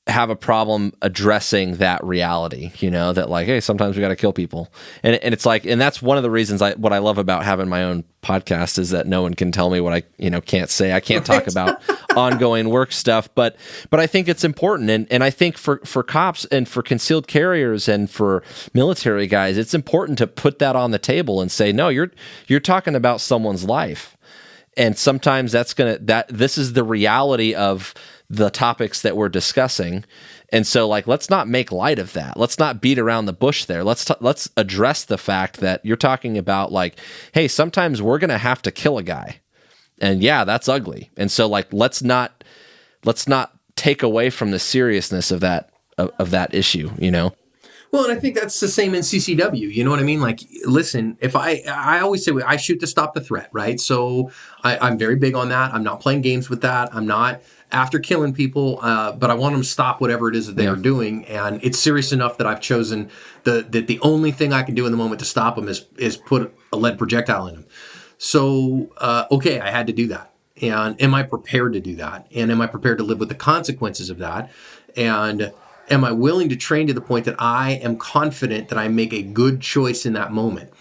have a problem addressing that reality, that like, hey, sometimes we got to kill people. And it's like, and that's one of the reasons what I love about having my own podcast is that no one can tell me what I, can't say. I can't talk about ongoing work stuff, but I think it's important. And I think for cops and for concealed carriers and for military guys, it's important to put that on the table and say, no, you're talking about someone's life. And sometimes this is the reality of the topics that we're discussing. And so like, let's not make light of that. Let's not beat around the bush there. Let's address the fact that you're talking about like, hey, sometimes we're going to have to kill a guy. And yeah, that's ugly. And so like, let's not take away from the seriousness of that issue, Well, and I think that's the same in CCW. You know what I mean? Like, listen, if I always say I shoot to stop the threat, right? So I'm very big on that. I'm not playing games with that. I'm not after killing people, but I want them to stop whatever it is that they are doing. And it's serious enough that I've chosen that the only thing I can do in the moment to stop them is put a lead projectile in them. So, okay, I had to do that. And am I prepared to do that? And am I prepared to live with the consequences of that? And am I willing to train to the point that I am confident that I make a good choice in that moment?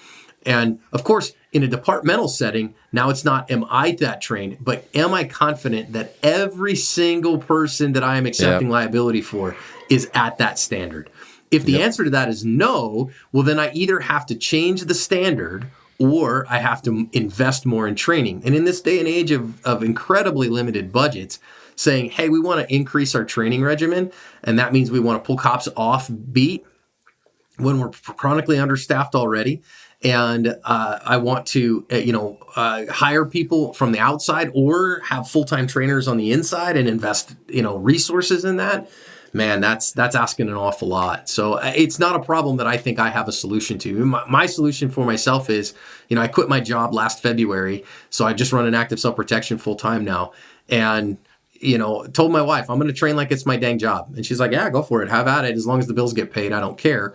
And of course, in a departmental setting, now it's not, am I that trained, but am I confident that every single person that I am accepting liability for is at that standard? If the answer to that is no, well, then I either have to change the standard or I have to invest more in training. And in this day and age of incredibly limited budgets, saying, hey, we want to increase our training regimen, and that means we want to pull cops off beat when we're chronically understaffed already. And I want to, hire people from the outside or have full-time trainers on the inside and invest, resources in that. Man, that's asking an awful lot. So it's not a problem that I think I have a solution to. My solution for myself is, I quit my job last February, so I just run an active self-protection full-time now. And, told my wife, I'm going to train like it's my dang job. And she's like, yeah, go for it. Have at it. As long as the bills get paid, I don't care.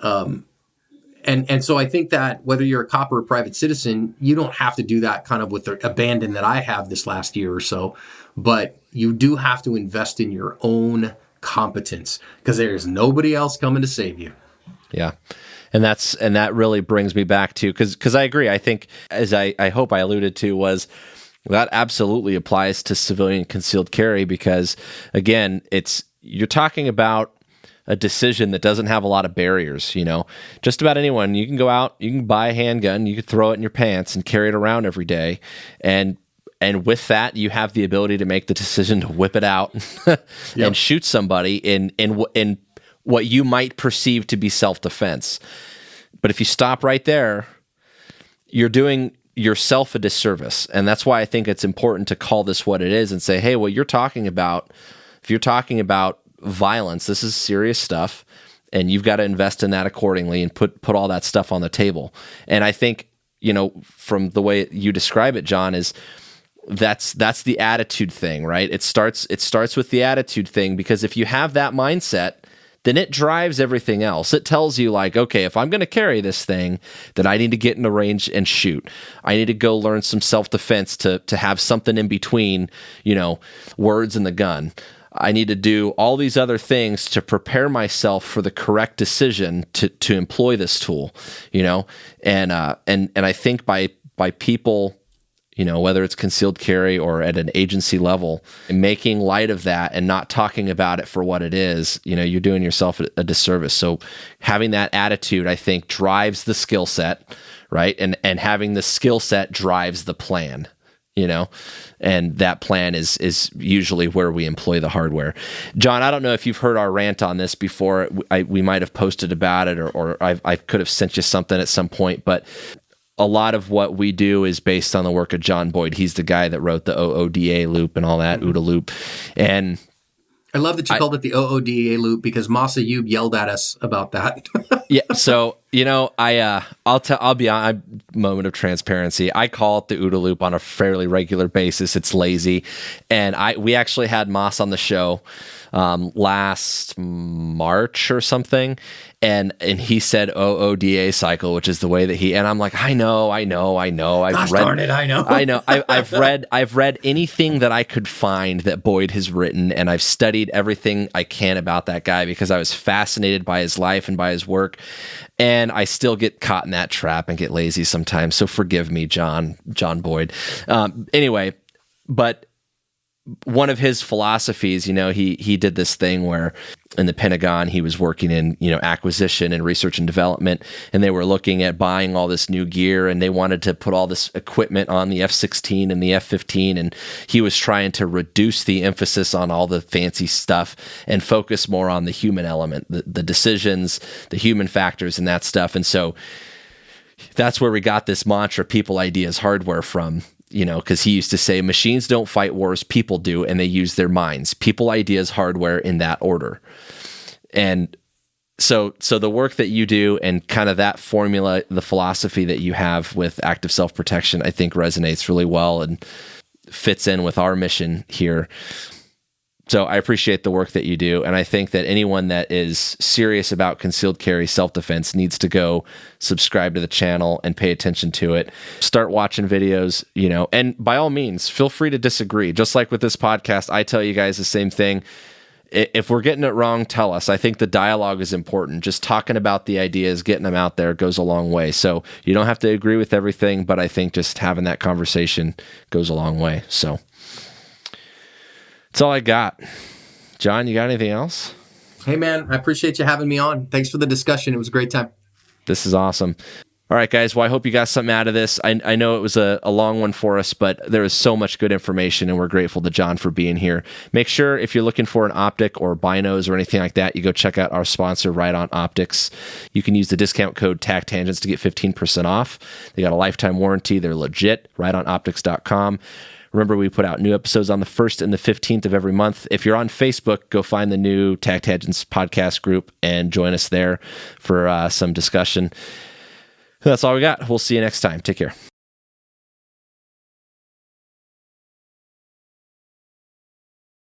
And so I think that whether you're a cop or a private citizen, you don't have to do that kind of with the abandon that I have this last year or so, but you do have to invest in your own competence because there's nobody else coming to save you. Yeah. And that really brings me back to, because I agree. I think, as I hope I alluded to, was that absolutely applies to civilian concealed carry because, again, you're talking about a decision that doesn't have a lot of barriers. Just about anyone, you can go out, you can buy a handgun, you can throw it in your pants and carry it around every day. And with that, you have the ability to make the decision to whip it out and shoot somebody in what you might perceive to be self-defense. But if you stop right there, you're doing yourself a disservice. And that's why I think it's important to call this what it is and say, hey, if you're talking about violence, this is serious stuff, and you've got to invest in that accordingly and put all that stuff on the table. And I think, from the way you describe it, John, is that's the attitude thing, right? It starts with the attitude thing, because if you have that mindset, then it drives everything else. It tells you, like, okay, if I'm going to carry this thing, then I need to get in the range and shoot. I need to go learn some self-defense to have something in between, words and the gun. I need to do all these other things to prepare myself for the correct decision to employ this tool, and I think by people, whether it's concealed carry or at an agency level, making light of that and not talking about it for what it is, you're doing yourself a disservice. So having that attitude, I think, drives the skill set, right? And having the skill set drives the plan. And that plan is usually where we employ the hardware. John, I don't know if you've heard our rant on this before. We might have posted about it, or I could have sent you something at some point, but a lot of what we do is based on the work of John Boyd. He's the guy that wrote the OODA loop and all that, OODA loop. And I love that you called it the OODA loop because Masa Youb yelled at us about that. Yeah. So, I'll be on moment of transparency. I call it the OODA loop on a fairly regular basis. It's lazy. And we actually had Moss on the show last March or something. And he said OODA cycle, which is the way that and I'm like, I know. Darn it, I know. I know. I've read anything that I could find that Boyd has written, and I've studied everything I can about that guy because I was fascinated by his life and by his work. And I still get caught in that trap and get lazy sometimes. So forgive me, John Boyd. Anyway, but one of his philosophies, he did this thing where in the Pentagon, he was working in, acquisition and research and development, and they were looking at buying all this new gear, and they wanted to put all this equipment on the F-16 and the F-15, and he was trying to reduce the emphasis on all the fancy stuff and focus more on the human element, the decisions, the human factors and that stuff. And so that's where we got this mantra, people, ideas, hardware, from. Because he used to say, machines don't fight wars, people do, and they use their minds. People, ideas, hardware, in that order. And so the work that you do and kind of that formula, the philosophy that you have with active self-protection, I think resonates really well and fits in with our mission here. So I appreciate the work that you do, and I think that anyone that is serious about concealed carry self-defense needs to go subscribe to the channel and pay attention to it. Start watching videos, and by all means, feel free to disagree. Just like with this podcast, I tell you guys the same thing. if we're getting it wrong, tell us. I think the dialogue is important. Just talking about the ideas, getting them out there goes a long way. So you don't have to agree with everything, but I think just having that conversation goes a long way. So that's all I got. John, you got anything else? Hey, man, I appreciate you having me on. Thanks for the discussion. It was a great time. This is awesome. All right, guys. Well, I hope you got something out of this. I know it was a long one for us, but there was so much good information, and we're grateful to John for being here. Make sure if you're looking for an optic or binos or anything like that, you go check out our sponsor, Right On Optics. You can use the discount code TACTangents to get 15% off. They got a lifetime warranty. They're legit. RightOnOptics.com. Remember, we put out new episodes on the 1st and the 15th of every month. If you're on Facebook, go find the new TAC Tangents podcast group and join us there for some discussion. That's all we got. We'll see you next time. Take care.